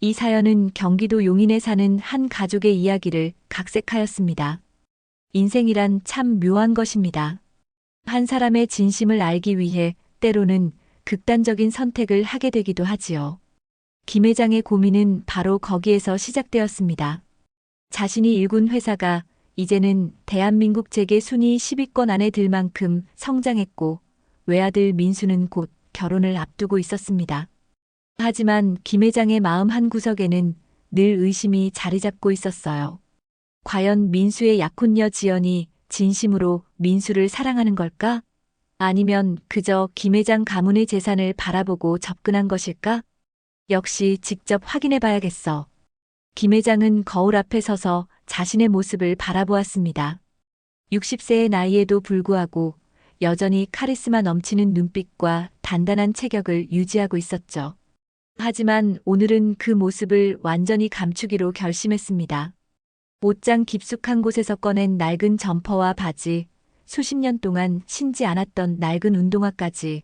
이 사연은 경기도 용인에 사는 한 가족의 이야기를 각색하였습니다. 인생이란 참 묘한 것입니다. 한 사람의 진심을 알기 위해 때로는 극단적인 선택을 하게 되기도 하지요. 김 회장의 고민은 바로 거기에서 시작되었습니다. 자신이 일군 회사가 이제는 대한민국 재계 순위 10위권 안에 들 만큼 성장했고 외아들 민수는 곧 결혼을 앞두고 있었습니다. 하지만 김 회장의 마음 한구석에는 늘 의심이 자리 잡고 있었어요. 과연 민수의 약혼녀 지연이 진심으로 민수를 사랑하는 걸까? 아니면 그저 김 회장 가문의 재산을 바라보고 접근한 것일까? 역시 직접 확인해 봐야겠어. 김 회장은 거울 앞에 서서 자신의 모습을 바라보았습니다. 60세의 나이에도 불구하고 여전히 카리스마 넘치는 눈빛과 단단한 체격을 유지하고 있었죠. 하지만 오늘은 그 모습을 완전히 감추기로 결심했습니다. 옷장 깊숙한 곳에서 꺼낸 낡은 점퍼와 바지, 수십 년 동안 신지 않았던 낡은 운동화까지.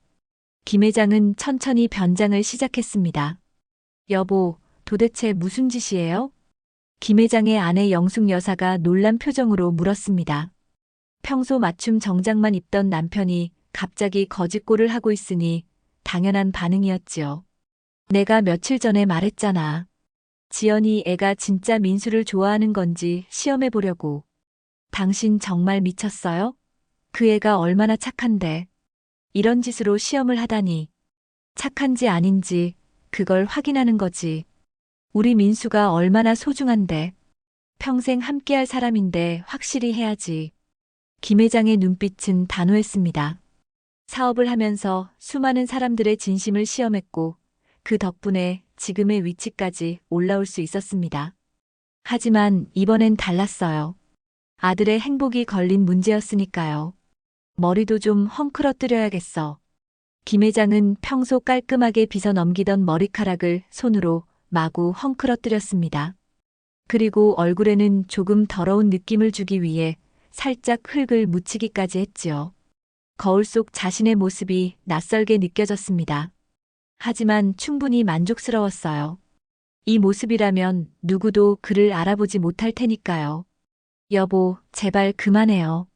김 회장은 천천히 변장을 시작했습니다. 여보, 도대체 무슨 짓이에요? 김 회장의 아내 영숙 여사가 놀란 표정으로 물었습니다. 평소 맞춤 정장만 입던 남편이 갑자기 거짓골을 하고 있으니 당연한 반응이었지요. 내가 며칠 전에 말했잖아. 지연이 애가 진짜 민수를 좋아하는 건지 시험해 보려고. 당신 정말 미쳤어요? 그 애가 얼마나 착한데. 이런 짓으로 시험을 하다니. 착한지 아닌지 그걸 확인하는 거지. 우리 민수가 얼마나 소중한데. 평생 함께할 사람인데 확실히 해야지. 김 회장의 눈빛은 단호했습니다. 사업을 하면서 수많은 사람들의 진심을 시험했고 그 덕분에 지금의 위치까지 올라올 수 있었습니다. 하지만 이번엔 달랐어요. 아들의 행복이 걸린 문제였으니까요. 머리도 좀 헝클어뜨려야겠어. 김 회장은 평소 깔끔하게 빗어 넘기던 머리카락을 손으로 마구 헝클어뜨렸습니다. 그리고 얼굴에는 조금 더러운 느낌을 주기 위해 살짝 흙을 묻히기까지 했지요. 거울 속 자신의 모습이 낯설게 느껴졌습니다. 하지만 충분히 만족스러웠어요. 이 모습이라면 누구도 그를 알아보지 못할 테니까요. 여보, 제발 그만해요.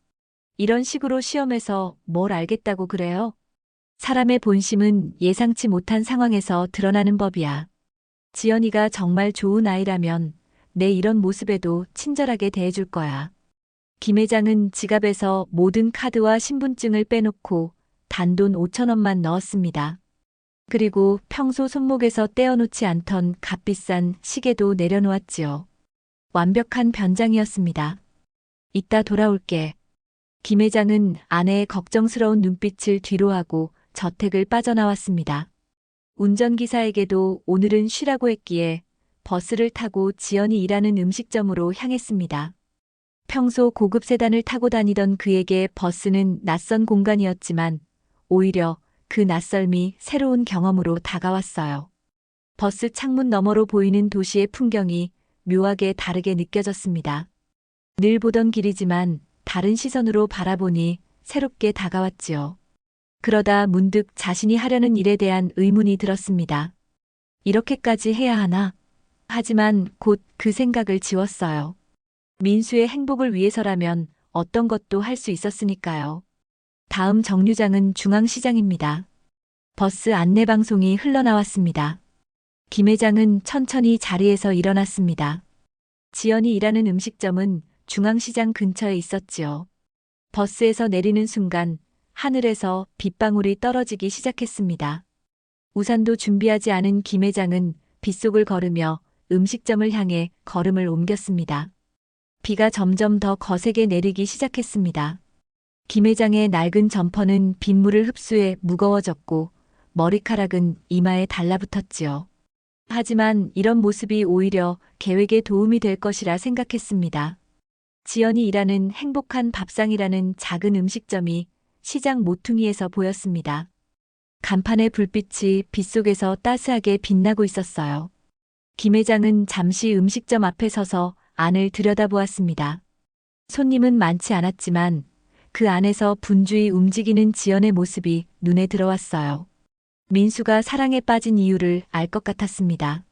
이런 식으로 시험에서 뭘 알겠다고 그래요? 사람의 본심은 예상치 못한 상황에서 드러나는 법이야. 지연이가 정말 좋은 아이라면 내 이런 모습에도 친절하게 대해줄 거야. 김 회장은 지갑에서 모든 카드와 신분증을 빼놓고 단돈 5천 원만 넣었습니다. 그리고 평소 손목에서 떼어놓지 않던 값비싼 시계도 내려놓았지요. 완벽한 변장이었습니다. 이따 돌아올게. 김 회장은 아내의 걱정스러운 눈빛을 뒤로하고 저택을 빠져나왔습니다. 운전기사에게도 오늘은 쉬라고 했기에 버스를 타고 지연이 일하는 음식점으로 향했습니다. 평소 고급 세단을 타고 다니던 그에게 버스는 낯선 공간이었지만 오히려 그 낯설미 새로운 경험으로 다가왔어요. 버스 창문 너머로 보이는 도시의 풍경이 묘하게 다르게 느껴졌습니다. 늘 보던 길이지만 다른 시선으로 바라보니 새롭게 다가왔지요. 그러다 문득 자신이 하려는 일에 대한 의문이 들었습니다. 이렇게까지 해야 하나? 하지만 곧 그 생각을 지웠어요. 민수의 행복을 위해서라면 어떤 것도 할 수 있었으니까요. 다음 정류장은 중앙시장입니다. 버스 안내방송이 흘러나왔습니다. 김 회장은 천천히 자리에서 일어났습니다. 지연이 일하는 음식점은 중앙시장 근처에 있었지요. 버스에서 내리는 순간 하늘에서 빗방울이 떨어지기 시작했습니다. 우산도 준비하지 않은 김 회장은 빗속을 걸으며 음식점을 향해 걸음을 옮겼습니다. 비가 점점 더 거세게 내리기 시작했습니다. 김 회장의 낡은 점퍼는 빗물을 흡수해 무거워졌고 머리카락은 이마에 달라붙었지요. 하지만 이런 모습이 오히려 계획에 도움이 될 것이라 생각했습니다. 지연이 일하는 행복한 밥상이라는 작은 음식점이 시장 모퉁이에서 보였습니다. 간판의 불빛이 빗속에서 따스하게 빛나고 있었어요. 김 회장은 잠시 음식점 앞에 서서 안을 들여다보았습니다. 손님은 많지 않았지만 그 안에서 분주히 움직이는 지연의 모습이 눈에 들어왔어요. 민수가 사랑에 빠진 이유를 알 것 같았습니다.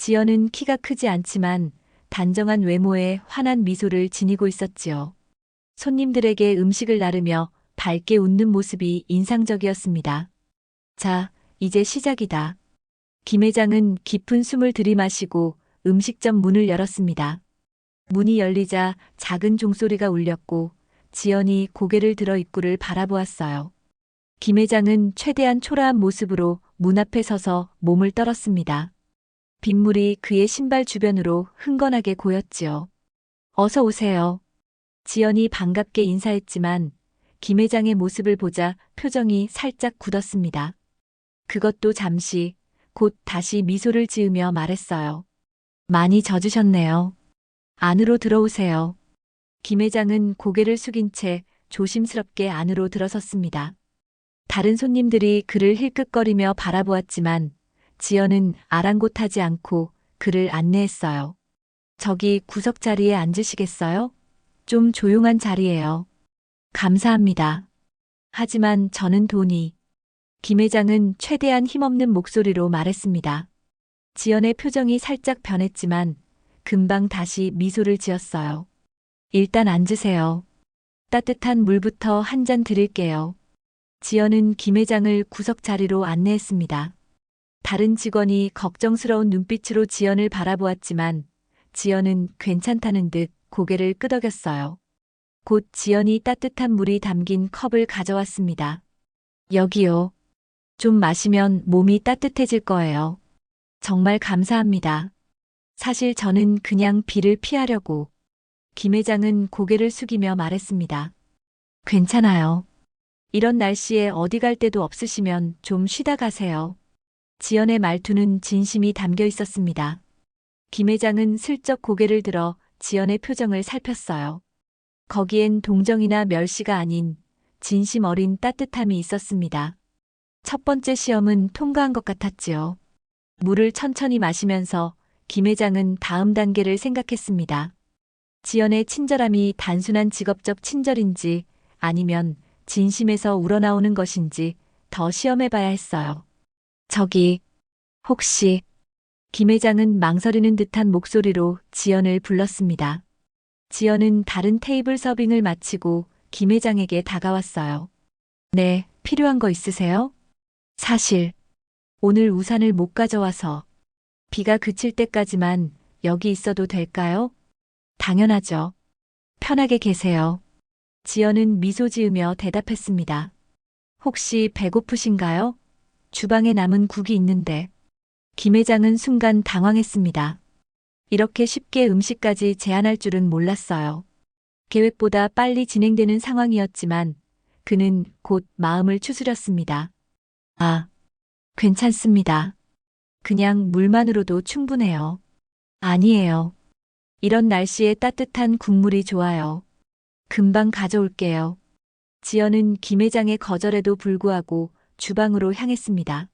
지연은 키가 크지 않지만 단정한 외모에 환한 미소를 지니고 있었지요. 손님들에게 음식을 나르며 밝게 웃는 모습이 인상적이었습니다. 자, 이제 시작이다. 김 회장은 깊은 숨을 들이마시고 음식점 문을 열었습니다. 문이 열리자 작은 종소리가 울렸고 지연이 고개를 들어 입구를 바라보았어요. 김 회장은 최대한 초라한 모습으로 문 앞에 서서 몸을 떨었습니다. 빗물이 그의 신발 주변으로 흥건하게 고였지요. 어서 오세요. 지연이 반갑게 인사했지만 김 회장의 모습을 보자 표정이 살짝 굳었습니다. 그것도 잠시, 곧 다시 미소를 지으며 말했어요. 많이 젖으셨네요. 안으로 들어오세요. 김 회장은 고개를 숙인 채 조심스럽게 안으로 들어섰습니다. 다른 손님들이 그를 힐끗거리며 바라보았지만 지연은 아랑곳하지 않고 그를 안내했어요. 저기 구석 자리에 앉으시겠어요? 좀 조용한 자리예요. 감사합니다. 하지만 저는 돈이. 김 회장은 최대한 힘없는 목소리로 말했습니다. 지연의 표정이 살짝 변했지만 금방 다시 미소를 지었어요. 일단 앉으세요. 따뜻한 물부터 한 잔 드릴게요. 지연은 김 회장을 구석 자리로 안내했습니다. 다른 직원이 걱정스러운 눈빛으로 지연을 바라보았지만 지연은 괜찮다는 듯 고개를 끄덕였어요. 곧 지연이 따뜻한 물이 담긴 컵을 가져왔습니다. 여기요. 좀 마시면 몸이 따뜻해질 거예요. 정말 감사합니다. 사실 저는 그냥 비를 피하려고. 김 회장은 고개를 숙이며 말했습니다. 괜찮아요. 이런 날씨에 어디 갈 데도 없으시면 좀 쉬다 가세요. 지연의 말투는 진심이 담겨 있었습니다. 김 회장은 슬쩍 고개를 들어 지연의 표정을 살폈어요. 거기엔 동정이나 멸시가 아닌 진심 어린 따뜻함이 있었습니다. 첫 번째 시험은 통과한 것 같았지요. 물을 천천히 마시면서 김 회장은 다음 단계를 생각했습니다. 지연의 친절함이 단순한 직업적 친절인지 아니면 진심에서 우러나오는 것인지 더 시험해봐야 했어요. 저기, 혹시, 김 회장은 망설이는 듯한 목소리로 지연을 불렀습니다. 지연은 다른 테이블 서빙을 마치고 김 회장에게 다가왔어요. 네, 필요한 거 있으세요? 사실, 오늘 우산을 못 가져와서 비가 그칠 때까지만 여기 있어도 될까요? 당연하죠. 편하게 계세요. 지연은 미소 지으며 대답했습니다. 혹시 배고프신가요? 주방에 남은 국이 있는데. 김 회장은 순간 당황했습니다. 이렇게 쉽게 음식까지 제안할 줄은 몰랐어요. 계획보다 빨리 진행되는 상황이었지만 그는 곧 마음을 추스렸습니다. 아, 괜찮습니다. 그냥 물만으로도 충분해요. 아니에요. 이런 날씨에 따뜻한 국물이 좋아요. 금방 가져올게요. 지연은 김 회장의 거절에도 불구하고 주방으로 향했습니다.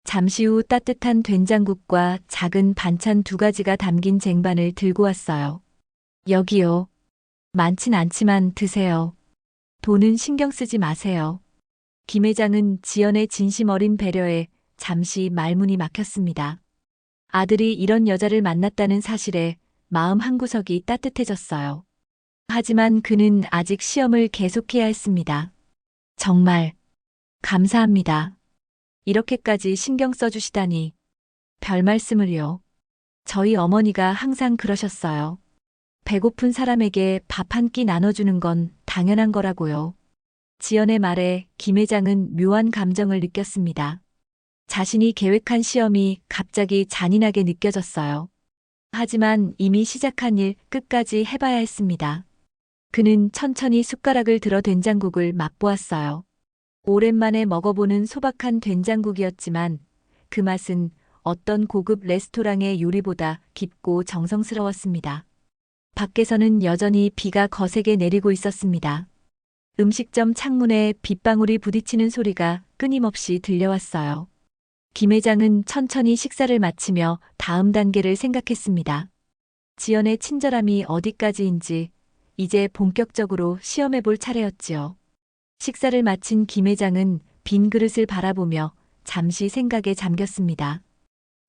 잠시 후 따뜻한 된장국과 작은 반찬 2가지가 담긴 쟁반을 들고 왔어요. 여기요. 많진 않지만 드세요. 돈은 신경 쓰지 마세요. 김 회장은 지연의 진심 어린 배려에 잠시 말문이 막혔습니다. 아들이 이런 여자를 만났다는 사실에 마음 한구석이 따뜻해졌어요. 하지만 그는 아직 시험을 계속해야 했습니다. 정말 감사합니다. 이렇게까지 신경 써주시다니. 별 말씀을요. 저희 어머니가 항상 그러셨어요. 배고픈 사람에게 밥 한 끼 나눠주는 건 당연한 거라고요. 지연의 말에 김 회장은 묘한 감정을 느꼈습니다. 자신이 계획한 시험이 갑자기 잔인하게 느껴졌어요. 하지만 이미 시작한 일 끝까지 해봐야 했습니다. 그는 천천히 숟가락을 들어 된장국을 맛보았어요. 오랜만에 먹어보는 소박한 된장국이었지만 그 맛은 어떤 고급 레스토랑의 요리보다 깊고 정성스러웠습니다. 밖에서는 여전히 비가 거세게 내리고 있었습니다. 음식점 창문에 빗방울이 부딪히는 소리가 끊임없이 들려왔어요. 김 회장은 천천히 식사를 마치며 다음 단계를 생각했습니다. 지연의 친절함이 어디까지인지 이제 본격적으로 시험해볼 차례였지요. 식사를 마친 김 회장은 빈 그릇을 바라보며 잠시 생각에 잠겼습니다.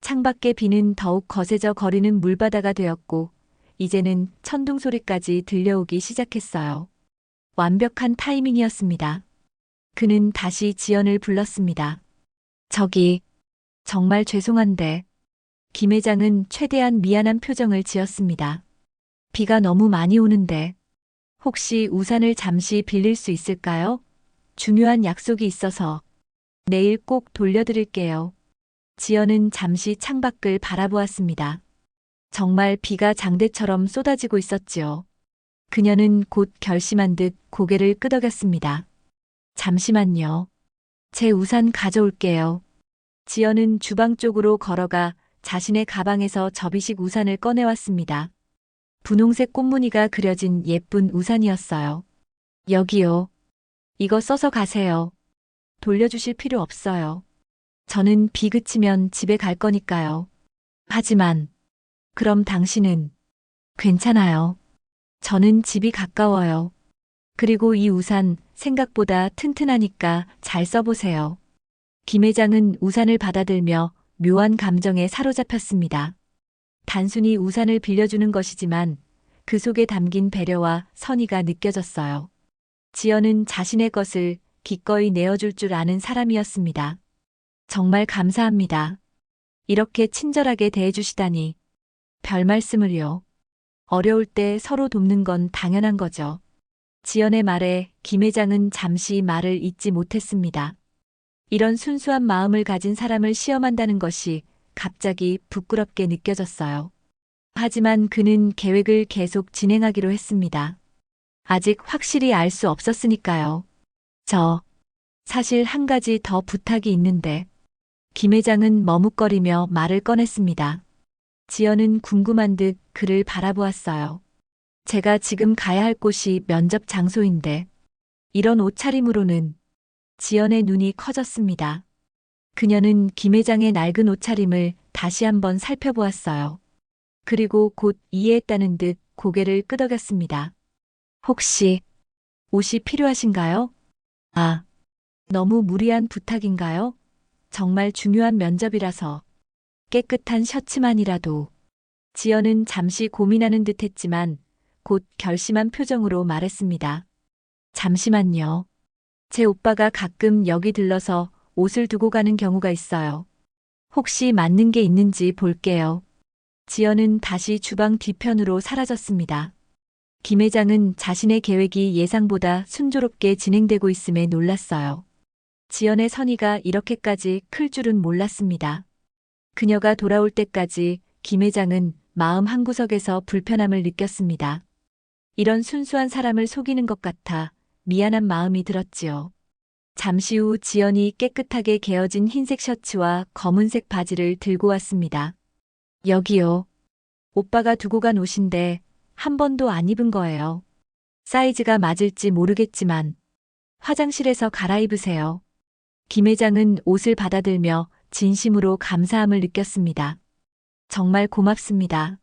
창밖의 비는 더욱 거세져 거리는 물바다가 되었고, 이제는 천둥 소리까지 들려오기 시작했어요. 완벽한 타이밍이었습니다. 그는 다시 지연을 불렀습니다. 저기, 정말 죄송한데, 김 회장은 최대한 미안한 표정을 지었습니다. 비가 너무 많이 오는데, 혹시 우산을 잠시 빌릴 수 있을까요? 중요한 약속이 있어서 내일 꼭 돌려드릴게요. 지연은 잠시 창밖을 바라보았습니다. 정말 비가 장대처럼 쏟아지고 있었지요. 그녀는 곧 결심한 듯 고개를 끄덕였습니다. 잠시만요. 제 우산 가져올게요. 지연은 주방 쪽으로 걸어가 자신의 가방에서 접이식 우산을 꺼내왔습니다. 분홍색 꽃무늬가 그려진 예쁜 우산이었어요. 여기요. 이거 써서 가세요. 돌려주실 필요 없어요. 저는 비 그치면 집에 갈 거니까요. 하지만, 그럼 당신은? 괜찮아요. 저는 집이 가까워요. 그리고 이 우산 생각보다 튼튼하니까 잘 써보세요. 김 회장은 우산을 받아들며 묘한 감정에 사로잡혔습니다. 단순히 우산을 빌려주는 것이지만 그 속에 담긴 배려와 선의가 느껴졌어요. 지연은 자신의 것을 기꺼이 내어줄 줄 아는 사람이었습니다. 정말 감사합니다. 이렇게 친절하게 대해주시다니. 별 말씀을요. 어려울 때 서로 돕는 건 당연한 거죠. 지연의 말에 김 회장은 잠시 말을 잇지 못했습니다. 이런 순수한 마음을 가진 사람을 시험한다는 것이 갑자기 부끄럽게 느껴졌어요. 하지만 그는 계획을 계속 진행하기로 했습니다. 아직 확실히 알 수 없었으니까요. 사실 한 가지 더 부탁이 있는데. 김 회장은 머뭇거리며 말을 꺼냈습니다. 지연은 궁금한 듯 그를 바라보았어요. 제가 지금 가야 할 곳이 면접 장소인데 이런 옷차림으로는. 지연의 눈이 커졌습니다. 그녀는 김 회장의 낡은 옷차림을 다시 한번 살펴보았어요. 그리고 곧 이해했다는 듯 고개를 끄덕였습니다. 혹시 옷이 필요하신가요? 아, 너무 무리한 부탁인가요? 정말 중요한 면접이라서 깨끗한 셔츠만이라도. 지연은 잠시 고민하는 듯 했지만 곧 결심한 표정으로 말했습니다. 잠시만요. 제 오빠가 가끔 여기 들러서 옷을 두고 가는 경우가 있어요. 혹시 맞는 게 있는지 볼게요. 지연은 다시 주방 뒤편으로 사라졌습니다. 김 회장은 자신의 계획이 예상보다 순조롭게 진행되고 있음에 놀랐어요. 지연의 선의가 이렇게까지 클 줄은 몰랐습니다. 그녀가 돌아올 때까지 김 회장은 마음 한구석에서 불편함을 느꼈습니다. 이런 순수한 사람을 속이는 것 같아 미안한 마음이 들었지요. 잠시 후 지연이 깨끗하게 개어진 흰색 셔츠와 검은색 바지를 들고 왔습니다. 여기요. 오빠가 두고 간 옷인데 한 번도 안 입은 거예요. 사이즈가 맞을지 모르겠지만 화장실에서 갈아입으세요. 김 회장은 옷을 받아들며 진심으로 감사함을 느꼈습니다. 정말 고맙습니다.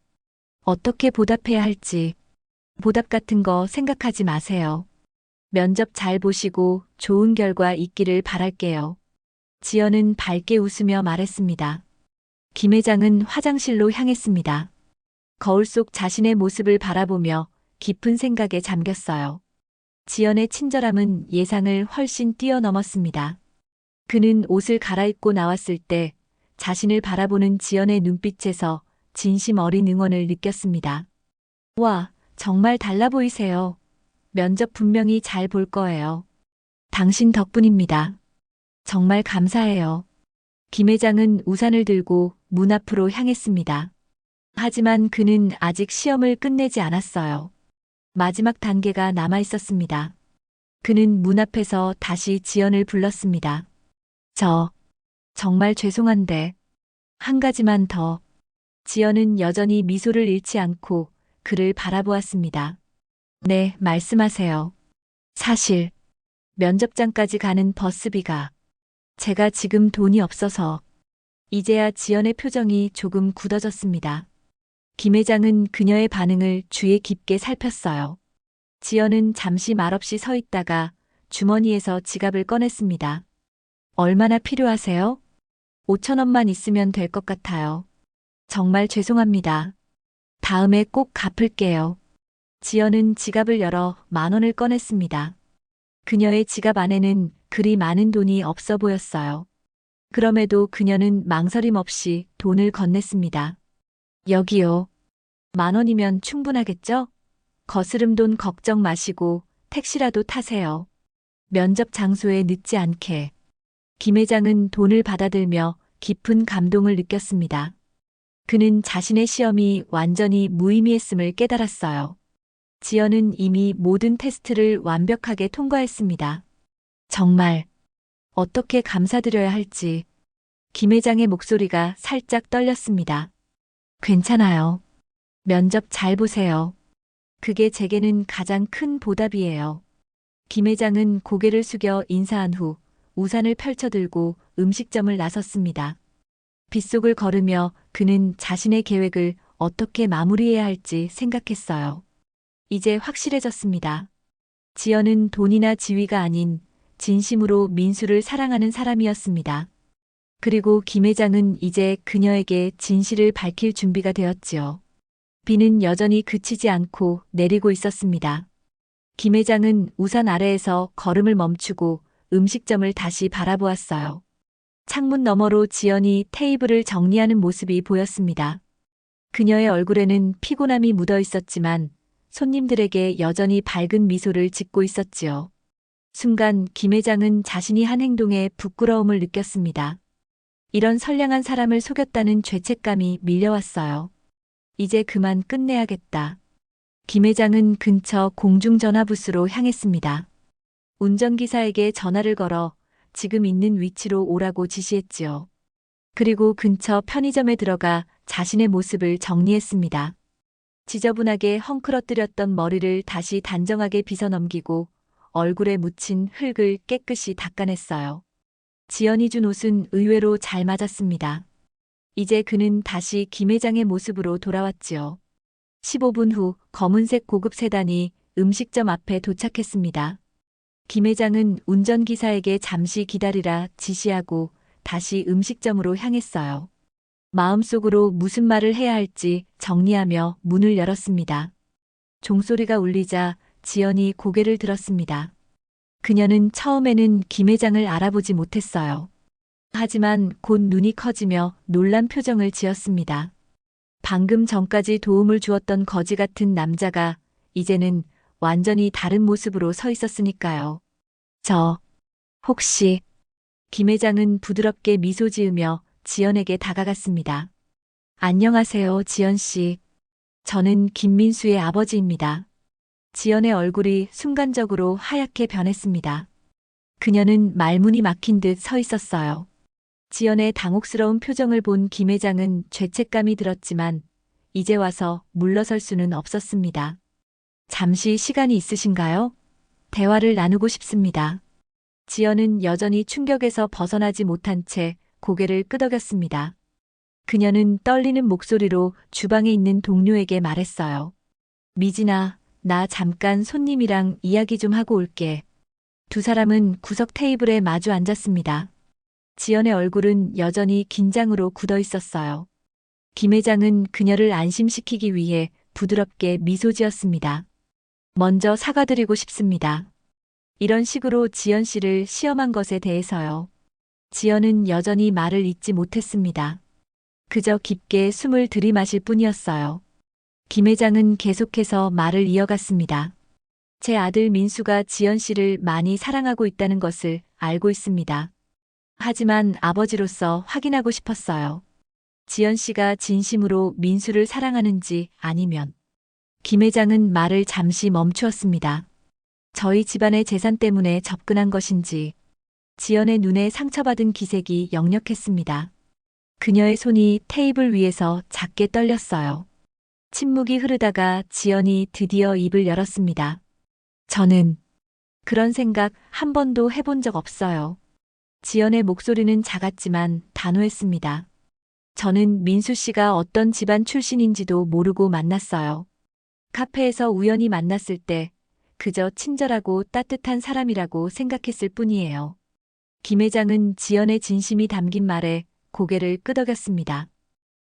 어떻게 보답해야 할지. 보답 같은 거 생각하지 마세요. 면접 잘 보시고 좋은 결과 있기를 바랄게요. 지연은 밝게 웃으며 말했습니다. 김 회장은 화장실로 향했습니다. 거울 속 자신의 모습을 바라보며 깊은 생각에 잠겼어요. 지연의 친절함은 예상을 훨씬 뛰어넘었습니다. 그는 옷을 갈아입고 나왔을 때 자신을 바라보는 지연의 눈빛에서 진심 어린 응원을 느꼈습니다. 와, 정말 달라 보이세요. 면접 분명히 잘 볼 거예요. 당신 덕분입니다. 정말 감사해요. 김 회장은 우산을 들고 문 앞으로 향했습니다. 하지만 그는 아직 시험을 끝내지 않았어요. 마지막 단계가 남아 있었습니다. 그는 문 앞에서 다시 지연을 불렀습니다. 정말 죄송한데, 한 가지만 더. 지연은 여전히 미소를 잃지 않고 그를 바라보았습니다. 네, 말씀하세요. 사실, 면접장까지 가는 버스비가 제가 지금 돈이 없어서. 이제야 지연의 표정이 조금 굳어졌습니다. 김 회장은 그녀의 반응을 주의 깊게 살폈어요. 지연은 잠시 말없이 서 있다가 주머니에서 지갑을 꺼냈습니다. 얼마나 필요하세요? 5천 원만 있으면 될 것 같아요. 정말 죄송합니다. 다음에 꼭 갚을게요. 지연은 지갑을 열어 10,000원을 꺼냈습니다. 그녀의 지갑 안에는 그리 많은 돈이 없어 보였어요. 그럼에도 그녀는 망설임 없이 돈을 건넸습니다. 여기요. 10,000원이면 충분하겠죠? 거스름 돈 걱정 마시고 택시라도 타세요. 면접 장소에 늦지 않게. 김 회장은 돈을 받아들며 깊은 감동을 느꼈습니다. 그는 자신의 시험이 완전히 무의미했음을 깨달았어요. 지연은 이미 모든 테스트를 완벽하게 통과했습니다. 정말 어떻게 감사드려야 할지 김 회장의 목소리가 살짝 떨렸습니다. 괜찮아요. 면접 잘 보세요. 그게 제게는 가장 큰 보답이에요. 김 회장은 고개를 숙여 인사한 후 우산을 펼쳐들고 음식점을 나섰습니다. 빗속을 걸으며 그는 자신의 계획을 어떻게 마무리해야 할지 생각했어요. 이제 확실해졌습니다. 지연은 돈이나 지위가 아닌 진심으로 민수를 사랑하는 사람이었습니다. 그리고 김 회장은 이제 그녀에게 진실을 밝힐 준비가 되었지요. 비는 여전히 그치지 않고 내리고 있었습니다. 김 회장은 우산 아래에서 걸음을 멈추고 음식점을 다시 바라보았어요. 창문 너머로 지연이 테이블을 정리하는 모습이 보였습니다. 그녀의 얼굴에는 피곤함이 묻어 있었지만 손님들에게 여전히 밝은 미소를 짓고 있었지요. 순간 김 회장은 자신이 한 행동에 부끄러움을 느꼈습니다. 이런 선량한 사람을 속였다는 죄책감이 밀려왔어요. 이제 그만 끝내야겠다. 김 회장은 근처 공중전화부스로 향했습니다. 운전기사에게 전화를 걸어 지금 있는 위치로 오라고 지시했지요. 그리고 근처 편의점에 들어가 자신의 모습을 정리했습니다. 지저분하게 헝클어뜨렸던 머리를 다시 단정하게 빗어넘기고 얼굴에 묻힌 흙을 깨끗이 닦아냈어요. 지연이 준 옷은 의외로 잘 맞았습니다. 이제 그는 다시 김 회장의 모습으로 돌아왔지요. 15분 후 검은색 고급 세단이 음식점 앞에 도착했습니다. 김 회장은 운전기사에게 잠시 기다리라 지시하고 다시 음식점으로 향했어요. 마음속으로 무슨 말을 해야 할지 정리하며 문을 열었습니다. 종소리가 울리자 지연이 고개를 들었습니다. 그녀는 처음에는 김 회장을 알아보지 못했어요. 하지만 곧 눈이 커지며 놀란 표정을 지었습니다. 방금 전까지 도움을 주었던 거지 같은 남자가 이제는 완전히 다른 모습으로 서 있었으니까요. 혹시 김 회장은 부드럽게 미소 지으며 지연에게 다가갔습니다. 안녕하세요, 지연 씨. 저는 김민수의 아버지입니다. 지연의 얼굴이 순간적으로 하얗게 변했습니다. 그녀는 말문이 막힌 듯 서 있었어요. 지연의 당혹스러운 표정을 본 김 회장은 죄책감이 들었지만 이제 와서 물러설 수는 없었습니다. 잠시 시간이 있으신가요? 대화를 나누고 싶습니다. 지연은 여전히 충격에서 벗어나지 못한 채 고개를 끄덕였습니다. 그녀는 떨리는 목소리로 주방에 있는 동료에게 말했어요. 미진아, 나 잠깐 손님이랑 이야기 좀 하고 올게. 두 사람은 구석 테이블에 마주 앉았습니다. 지연의 얼굴은 여전히 긴장으로 굳어 있었어요. 김 회장은 그녀를 안심시키기 위해 부드럽게 미소 지었습니다. 먼저 사과드리고 싶습니다. 이런 식으로 지연 씨를 시험한 것에 대해서요. 지연은 여전히 말을 잇지 못했습니다. 그저 깊게 숨을 들이마실 뿐이었어요. 김 회장은 계속해서 말을 이어갔습니다. 제 아들 민수가 지연 씨를 많이 사랑하고 있다는 것을 알고 있습니다. 하지만 아버지로서 확인하고 싶었어요. 지연 씨가 진심으로 민수를 사랑하는지 아니면. 김 회장은 말을 잠시 멈추었습니다. 저희 집안의 재산 때문에 접근한 것인지. 지연의 눈에 상처받은 기색이 역력했습니다. 그녀의 손이 테이블 위에서 작게 떨렸어요. 침묵이 흐르다가 지연이 드디어 입을 열었습니다. 저는 그런 생각 한 번도 해본 적 없어요. 지연의 목소리는 작았지만 단호했습니다. 저는 민수 씨가 어떤 집안 출신인지도 모르고 만났어요. 카페에서 우연히 만났을 때 그저 친절하고 따뜻한 사람이라고 생각했을 뿐이에요. 김 회장은 지연의 진심이 담긴 말에 고개를 끄덕였습니다.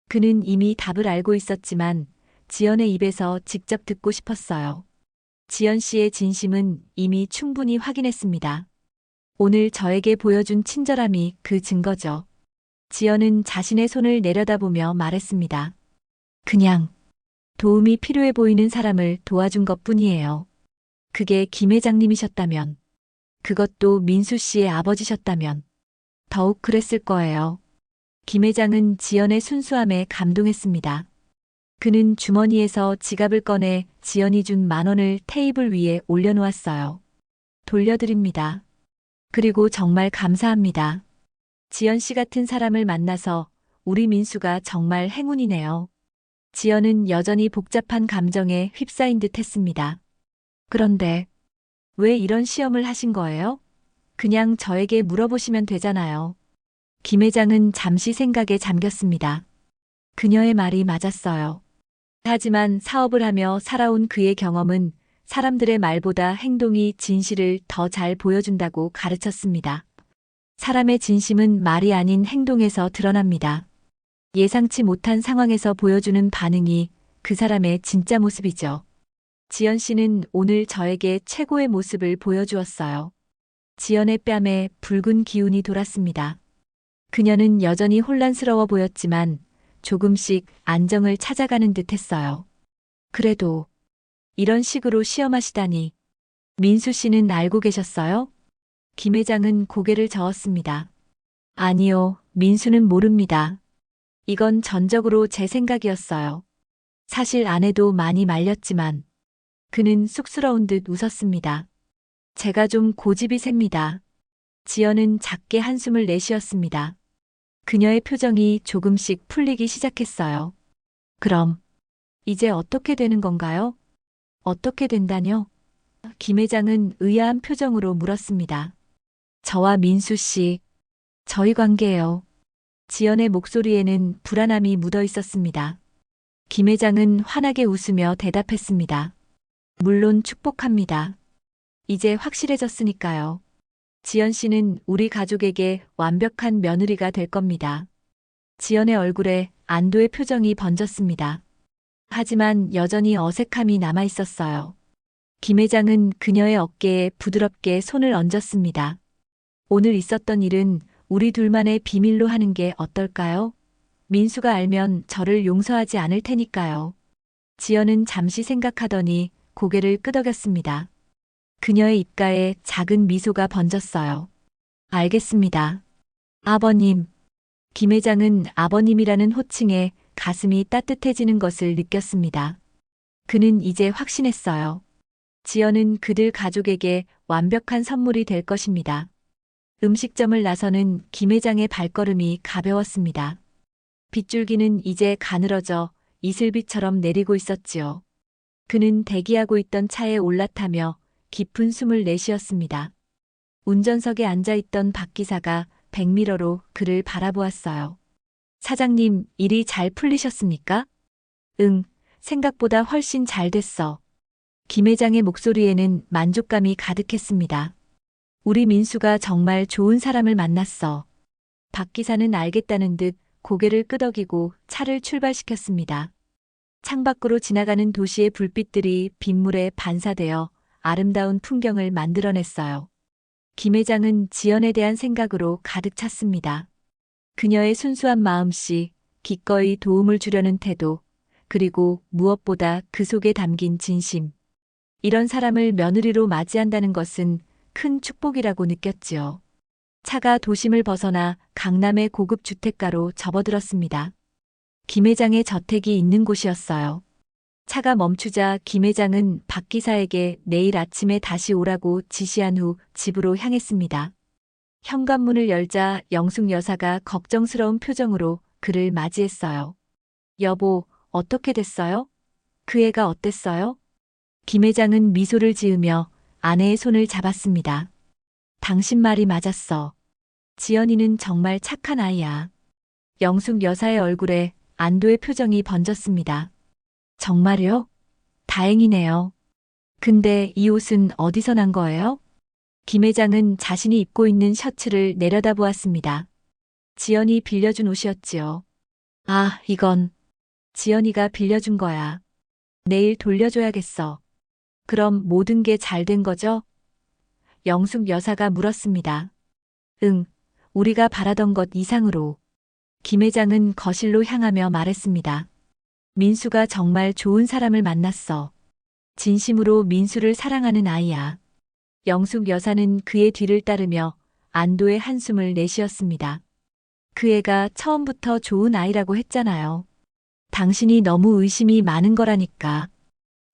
그는 이미 답을 알고 있었지만 지연의 입에서 직접 듣고 싶었어요. 지연 씨의 진심은 이미 충분히 확인했습니다. 오늘 저에게 보여준 친절함이 그 증거죠. 지연은 자신의 손을 내려다보며 말했습니다. 그냥 도움이 필요해 보이는 사람을 도와준 것뿐이에요. 그게 김 회장님이셨다면, 그것도 민수 씨의 아버지셨다면 더욱 그랬을 거예요. 김 회장은 지연의 순수함에 감동했습니다. 그는 주머니에서 지갑을 꺼내 지연이 준 10,000원을 테이블 위에 올려놓았어요. 돌려드립니다. 그리고 정말 감사합니다. 지연 씨 같은 사람을 만나서 우리 민수가 정말 행운이네요. 지연은 여전히 복잡한 감정에 휩싸인 듯 했습니다. 그런데 왜 이런 시험을 하신 거예요? 그냥 저에게 물어보시면 되잖아요. 김 회장은 잠시 생각에 잠겼습니다. 그녀의 말이 맞았어요. 하지만 사업을 하며 살아온 그의 경험은 사람들의 말보다 행동이 진실을 더 잘 보여준다고 가르쳤습니다. 사람의 진심은 말이 아닌 행동에서 드러납니다. 예상치 못한 상황에서 보여주는 반응이 그 사람의 진짜 모습이죠. 지연 씨는 오늘 저에게 최고의 모습을 보여주었어요. 지연의 뺨에 붉은 기운이 돌았습니다. 그녀는 여전히 혼란스러워 보였지만 조금씩 안정을 찾아가는 듯 했어요. 그래도 이런 식으로 시험하시다니. 민수 씨는 알고 계셨어요? 김 회장은 고개를 저었습니다. 아니요, 민수는 모릅니다. 이건 전적으로 제 생각이었어요. 사실 아내도 많이 말렸지만 그는 쑥스러운 듯 웃었습니다. 제가 좀 고집이 셉니다. 지연은 작게 한숨을 내쉬었습니다. 그녀의 표정이 조금씩 풀리기 시작했어요. 그럼 이제 어떻게 되는 건가요? 어떻게 된다뇨? 김 회장은 의아한 표정으로 물었습니다. 저와 민수 씨, 저희 관계예요. 지연의 목소리에는 불안함이 묻어 있었습니다. 김 회장은 환하게 웃으며 대답했습니다. 물론 축복합니다. 이제 확실해졌으니까요. 지연 씨는 우리 가족에게 완벽한 며느리가 될 겁니다. 지연의 얼굴에 안도의 표정이 번졌습니다. 하지만 여전히 어색함이 남아 있었어요. 김 회장은 그녀의 어깨에 부드럽게 손을 얹었습니다. 오늘 있었던 일은 우리 둘만의 비밀로 하는 게 어떨까요? 민수가 알면 저를 용서하지 않을 테니까요. 지연은 잠시 생각하더니 고개를 끄덕였습니다. 그녀의 입가에 작은 미소가 번졌어요. 알겠습니다. 아버님. 김 회장은 아버님이라는 호칭에 가슴이 따뜻해지는 것을 느꼈습니다. 그는 이제 확신했어요. 지연은 그들 가족에게 완벽한 선물이 될 것입니다. 음식점을 나서는 김 회장의 발걸음이 가벼웠습니다. 빗줄기는 이제 가늘어져 이슬비처럼 내리고 있었지요. 그는 대기하고 있던 차에 올라타며 깊은 숨을 내쉬었습니다. 운전석에 앉아있던 박 기사가 백미러로 그를 바라보았어요. 사장님, 일이 잘 풀리셨습니까? 응, 생각보다 훨씬 잘 됐어. 김 회장의 목소리에는 만족감이 가득했습니다. 우리 민수가 정말 좋은 사람을 만났어. 박 기사는 알겠다는 듯 고개를 끄덕이고 차를 출발시켰습니다. 창밖으로 지나가는 도시의 불빛들이 빗물에 반사되어 아름다운 풍경을 만들어냈어요. 김 회장은 지연에 대한 생각으로 가득 찼습니다. 그녀의 순수한 마음씨, 기꺼이 도움을 주려는 태도, 그리고 무엇보다 그 속에 담긴 진심. 이런 사람을 며느리로 맞이한다는 것은 큰 축복이라고 느꼈지요. 차가 도심을 벗어나 강남의 고급 주택가로 접어들었습니다. 김 회장의 저택이 있는 곳이었어요. 차가 멈추자 김 회장은 박 기사에게 내일 아침에 다시 오라고 지시한 후 집으로 향했습니다. 현관문을 열자 영숙 여사가 걱정스러운 표정으로 그를 맞이했어요. 여보, 어떻게 됐어요? 그 애가 어땠어요? 김 회장은 미소를 지으며 아내의 손을 잡았습니다. 당신 말이 맞았어. 지연이는 정말 착한 아이야. 영숙 여사의 얼굴에 안도의 표정이 번졌습니다. 정말요? 다행이네요. 근데 이 옷은 어디서 난 거예요? 김 회장은 자신이 입고 있는 셔츠를 내려다보았습니다. 지연이 빌려준 옷이었지요. 아, 이건 지연이가 빌려준 거야. 내일 돌려줘야겠어. 그럼 모든 게 잘 된 거죠? 영숙 여사가 물었습니다. 응, 우리가 바라던 것 이상으로. 김 회장은 거실로 향하며 말했습니다. 민수가 정말 좋은 사람을 만났어. 진심으로 민수를 사랑하는 아이야. 영숙 여사는 그의 뒤를 따르며 안도의 한숨을 내쉬었습니다. 그 애가 처음부터 좋은 아이라고 했잖아요. 당신이 너무 의심이 많은 거라니까.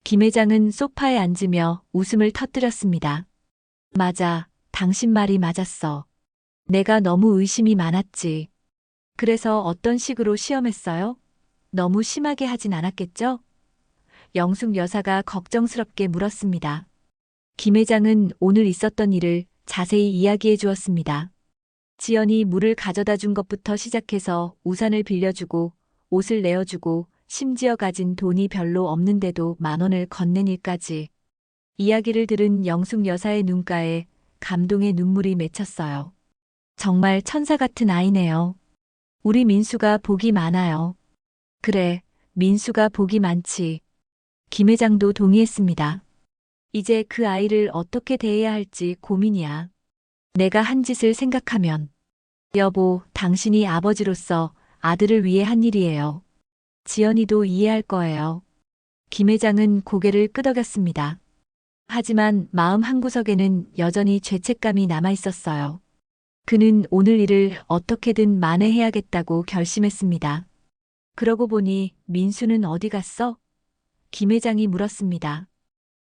김 회장은 소파에 앉으며 웃음을 터뜨렸습니다. 맞아, 당신 말이 맞았어. 내가 너무 의심이 많았지. 그래서 어떤 식으로 시험했어요? 너무 심하게 하진 않았겠죠? 영숙 여사가 걱정스럽게 물었습니다. 김 회장은 오늘 있었던 일을 자세히 이야기해 주었습니다. 지연이 물을 가져다 준 것부터 시작해서 우산을 빌려주고 옷을 내어주고 심지어 가진 돈이 별로 없는데도 10,000원을 건넨 일까지. 이야기를 들은 영숙 여사의 눈가에 감동의 눈물이 맺혔어요. 정말 천사 같은 아이네요. 우리 민수가 복이 많아요. 그래, 민수가 복이 많지. 김 회장도 동의했습니다. 이제 그 아이를 어떻게 대해야 할지 고민이야. 내가 한 짓을 생각하면. 여보, 당신이 아버지로서 아들을 위해 한 일이에요. 지연이도 이해할 거예요. 김 회장은 고개를 끄덕였습니다. 하지만 마음 한구석에는 여전히 죄책감이 남아 있었어요. 그는 오늘 일을 어떻게든 만회해야겠다고 결심했습니다. 그러고 보니 민수는 어디 갔어? 김 회장이 물었습니다.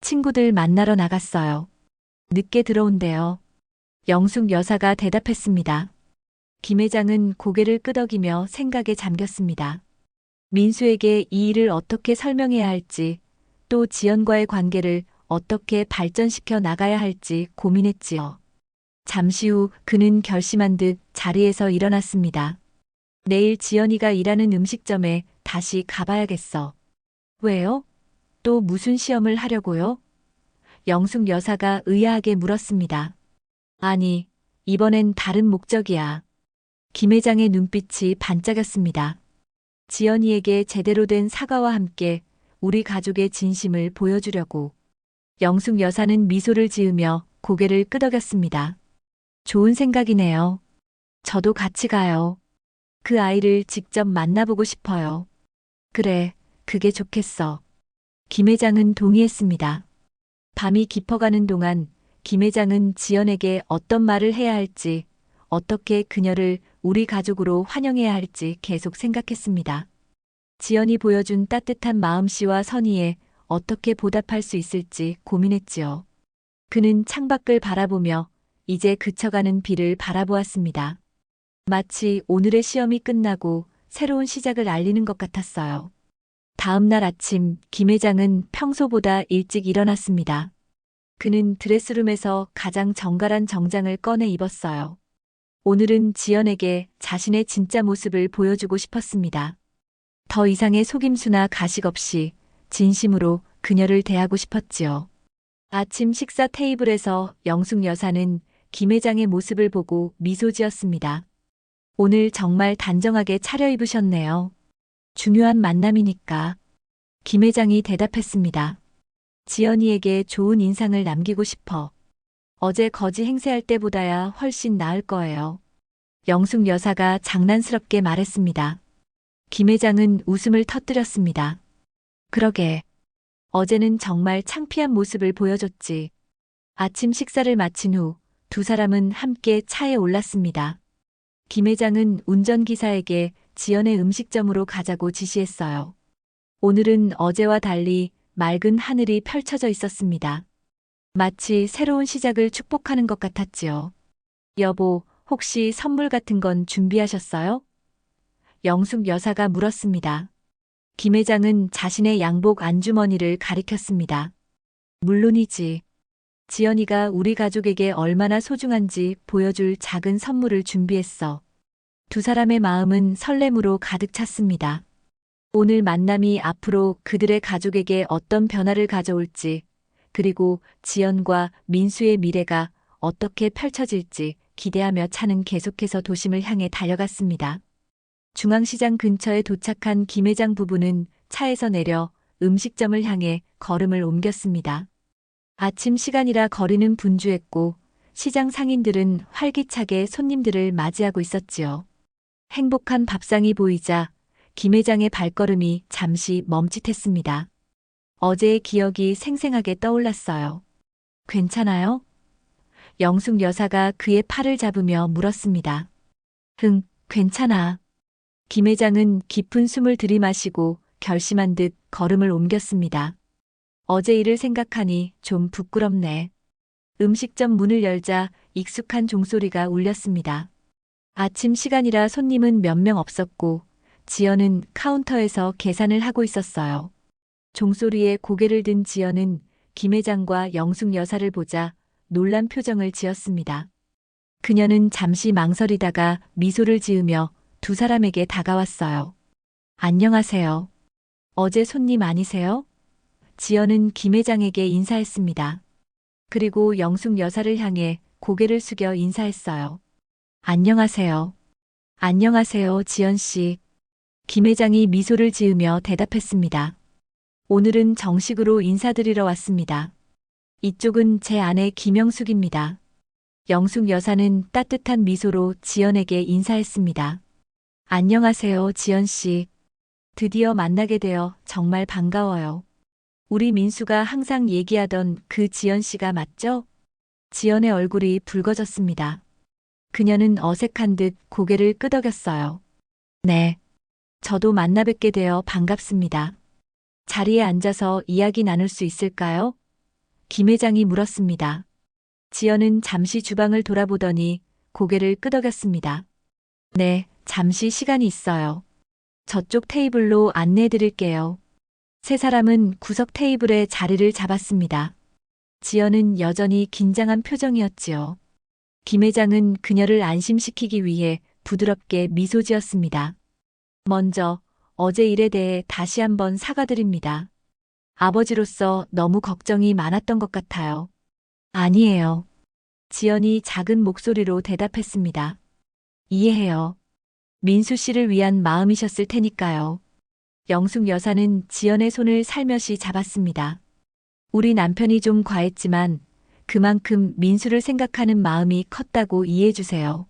친구들 만나러 나갔어요. 늦게 들어온대요. 영숙 여사가 대답했습니다. 김 회장은 고개를 끄덕이며 생각에 잠겼습니다. 민수에게 이 일을 어떻게 설명해야 할지, 또 지연과의 관계를 어떻게 발전시켜 나가야 할지 고민했지요. 잠시 후 그는 결심한 듯 자리에서 일어났습니다. 내일 지연이가 일하는 음식점에 다시 가봐야겠어. 왜요? 또 무슨 시험을 하려고요? 영숙 여사가 의아하게 물었습니다. 아니, 이번엔 다른 목적이야. 김 회장의 눈빛이 반짝였습니다. 지연이에게 제대로 된 사과와 함께 우리 가족의 진심을 보여주려고. 영숙 여사는 미소를 지으며 고개를 끄덕였습니다. 좋은 생각이네요. 저도 같이 가요. 그 아이를 직접 만나보고 싶어요. 그래, 그게 좋겠어. 김 회장은 동의했습니다. 밤이 깊어가는 동안 김 회장은 지연에게 어떤 말을 해야 할지, 어떻게 그녀를 우리 가족으로 환영해야 할지 계속 생각했습니다. 지연이 보여준 따뜻한 마음씨와 선의에 어떻게 보답할 수 있을지 고민했지요. 그는 창밖을 바라보며 이제 그쳐가는 비를 바라보았습니다. 마치 오늘의 시험이 끝나고 새로운 시작을 알리는 것 같았어요. 다음 날 아침 김 회장은 평소보다 일찍 일어났습니다. 그는 드레스룸에서 가장 정갈한 정장을 꺼내 입었어요. 오늘은 지연에게 자신의 진짜 모습을 보여주고 싶었습니다. 더 이상의 속임수나 가식 없이 진심으로 그녀를 대하고 싶었지요. 아침 식사 테이블에서 영숙 여사는 김 회장의 모습을 보고 미소 지었습니다. 오늘 정말 단정하게 차려입으셨네요. 중요한 만남이니까. 김 회장이 대답했습니다. 지연이에게 좋은 인상을 남기고 싶어. 어제 거지 행세할 때보다야 훨씬 나을 거예요. 영숙 여사가 장난스럽게 말했습니다. 김 회장은 웃음을 터뜨렸습니다. 그러게. 어제는 정말 창피한 모습을 보여줬지. 아침 식사를 마친 후 두 사람은 함께 차에 올랐습니다. 김 회장은 운전기사에게 지연의 음식점으로 가자고 지시했어요. 오늘은 어제와 달리 맑은 하늘이 펼쳐져 있었습니다. 마치 새로운 시작을 축복하는 것 같았지요. 여보, 혹시 선물 같은 건 준비하셨어요? 영숙 여사가 물었습니다. 김 회장은 자신의 양복 안주머니를 가리켰습니다. 물론이지. 지연이가 우리 가족에게 얼마나 소중한지 보여줄 작은 선물을 준비했어. 두 사람의 마음은 설렘으로 가득 찼습니다. 오늘 만남이 앞으로 그들의 가족에게 어떤 변화를 가져올지, 그리고 지연과 민수의 미래가 어떻게 펼쳐질지 기대하며 차는 계속해서 도심을 향해 달려갔습니다. 중앙시장 근처에 도착한 김 회장 부부는 차에서 내려 음식점을 향해 걸음을 옮겼습니다. 아침 시간이라 거리는 분주했고 시장 상인들은 활기차게 손님들을 맞이하고 있었지요. 행복한 밥상이 보이자 김 회장의 발걸음이 잠시 멈칫했습니다. 어제의 기억이 생생하게 떠올랐어요. 괜찮아요? 영숙 여사가 그의 팔을 잡으며 물었습니다. 흥, 괜찮아. 김 회장은 깊은 숨을 들이마시고 결심한 듯 걸음을 옮겼습니다. 어제 일을 생각하니 좀 부끄럽네. 음식점 문을 열자 익숙한 종소리가 울렸습니다. 아침 시간이라 손님은 몇 명 없었고 지연은 카운터에서 계산을 하고 있었어요. 종소리에 고개를 든 지연은 김 회장과 영숙 여사를 보자 놀란 표정을 지었습니다. 그녀는 잠시 망설이다가 미소를 지으며 두 사람에게 다가왔어요. 안녕하세요. 어제 손님 아니세요? 지연은 김 회장에게 인사했습니다. 그리고 영숙 여사를 향해 고개를 숙여 인사했어요. 안녕하세요. 안녕하세요, 지연 씨. 김 회장이 미소를 지으며 대답했습니다. 오늘은 정식으로 인사드리러 왔습니다. 이쪽은 제 아내 김영숙입니다. 영숙 여사는 따뜻한 미소로 지연에게 인사했습니다. 안녕하세요, 지연 씨. 드디어 만나게 되어 정말 반가워요. 우리 민수가 항상 얘기하던 그 지연 씨가 맞죠? 지연의 얼굴이 붉어졌습니다. 그녀는 어색한 듯 고개를 끄덕였어요. 네. 저도 만나 뵙게 되어 반갑습니다. 자리에 앉아서 이야기 나눌 수 있을까요? 김 회장이 물었습니다. 지연은 잠시 주방을 돌아보더니 고개를 끄덕였습니다. 네, 잠시 시간이 있어요. 저쪽 테이블로 안내해 드릴게요. 세 사람은 구석 테이블에 자리를 잡았습니다. 지연은 여전히 긴장한 표정이었지요. 김 회장은 그녀를 안심시키기 위해 부드럽게 미소 지었습니다. 먼저 어제 일에 대해 다시 한번 사과드립니다. 아버지로서 너무 걱정이 많았던 것 같아요. 아니에요. 지연이 작은 목소리로 대답했습니다. 이해해요. 민수 씨를 위한 마음이셨을 테니까요. 영숙 여사는 지연의 손을 살며시 잡았습니다. 우리 남편이 좀 과했지만 그만큼 민수를 생각하는 마음이 컸다고 이해해 주세요.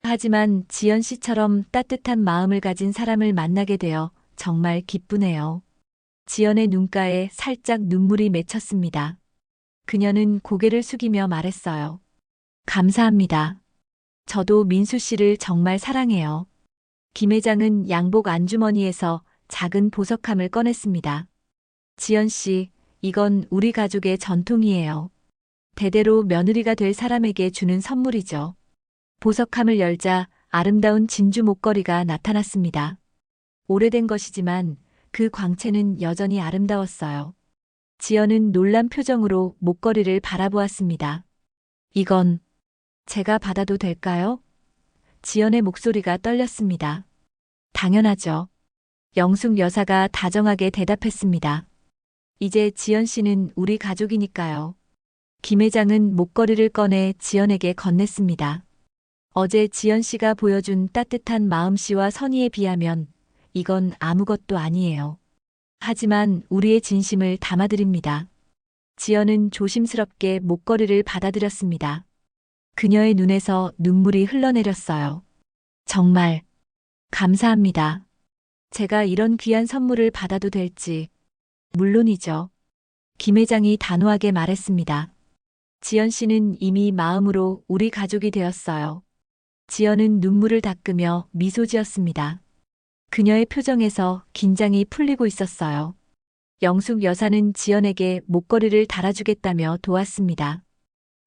하지만 지연 씨처럼 따뜻한 마음을 가진 사람을 만나게 되어 정말 기쁘네요. 지연의 눈가에 살짝 눈물이 맺혔습니다. 그녀는 고개를 숙이며 말했어요. 감사합니다. 저도 민수 씨를 정말 사랑해요. 김 회장은 양복 안주머니에서 작은 보석함을 꺼냈습니다. 지연 씨, 이건 우리 가족의 전통이에요. 대대로 며느리가 될 사람에게 주는 선물이죠. 보석함을 열자 아름다운 진주 목걸이가 나타났습니다. 오래된 것이지만 그 광채는 여전히 아름다웠어요. 지연은 놀란 표정으로 목걸이를 바라보았습니다. 이건 제가 받아도 될까요? 지연의 목소리가 떨렸습니다. 당연하죠. 영숙 여사가 다정하게 대답했습니다. 이제 지연 씨는 우리 가족이니까요. 김 회장은 목걸이를 꺼내 지연에게 건넸습니다. 어제 지연 씨가 보여준 따뜻한 마음씨와 선의에 비하면 이건 아무것도 아니에요. 하지만 우리의 진심을 담아드립니다. 지연은 조심스럽게 목걸이를 받아들였습니다. 그녀의 눈에서 눈물이 흘러내렸어요. 정말 감사합니다. 제가 이런 귀한 선물을 받아도 될지. 물론이죠. 김 회장이 단호하게 말했습니다. 지연 씨는 이미 마음으로 우리 가족이 되었어요. 지연은 눈물을 닦으며 미소 지었습니다. 그녀의 표정에서 긴장이 풀리고 있었어요. 영숙 여사는 지연에게 목걸이를 달아주겠다며 도왔습니다.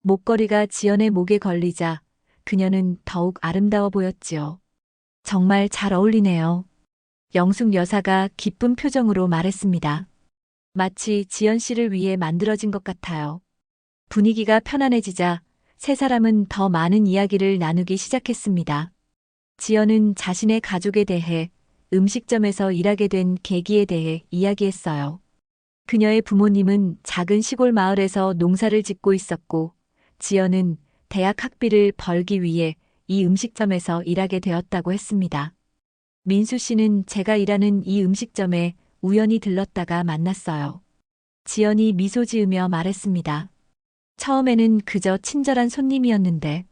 목걸이가 지연의 목에 걸리자 그녀는 더욱 아름다워 보였지요. 정말 잘 어울리네요. 영숙 여사가 기쁜 표정으로 말했습니다. 마치 지연 씨를 위해 만들어진 것 같아요. 분위기가 편안해지자 세 사람은 더 많은 이야기를 나누기 시작했습니다. 지연은 자신의 가족에 대해, 음식점에서 일하게 된 계기에 대해 이야기했어요. 그녀의 부모님은 작은 시골 마을에서 농사를 짓고 있었고, 지연은 대학 학비를 벌기 위해 이 음식점에서 일하게 되었다고 했습니다. 민수 씨는 제가 일하는 이 음식점에 우연히 들렀다가 만났어요. 지연이 미소 지으며 말했습니다. 처음에는 그저 친절한 손님이었는데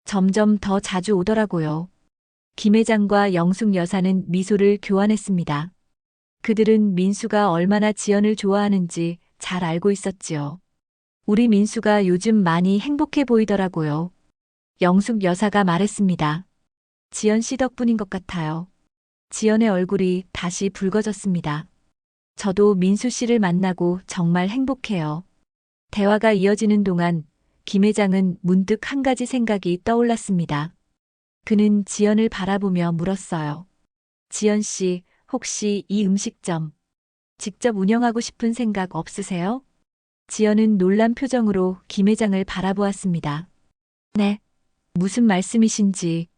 점점 더 자주 오더라고요. 김 회장과 영숙 여사는 미소를 교환했습니다. 그들은 민수가 얼마나 지연을 좋아하는지 잘 알고 있었지요. 우리 민수가 요즘 많이 행복해 보이더라고요. 영숙 여사가 말했습니다. 지연 씨 덕분인 것 같아요. 지연의 얼굴이 다시 붉어졌습니다. 저도 민수 씨를 만나고 정말 행복해요. 대화가 이어지는 동안 김 회장은 문득 한 가지 생각이 떠올랐습니다. 그는 지연을 바라보며 물었어요. 지연 씨, 혹시 이 음식점 직접 운영하고 싶은 생각 없으세요? 지연은 놀란 표정으로 김 회장을 바라보았습니다. 네, 무슨 말씀이신지.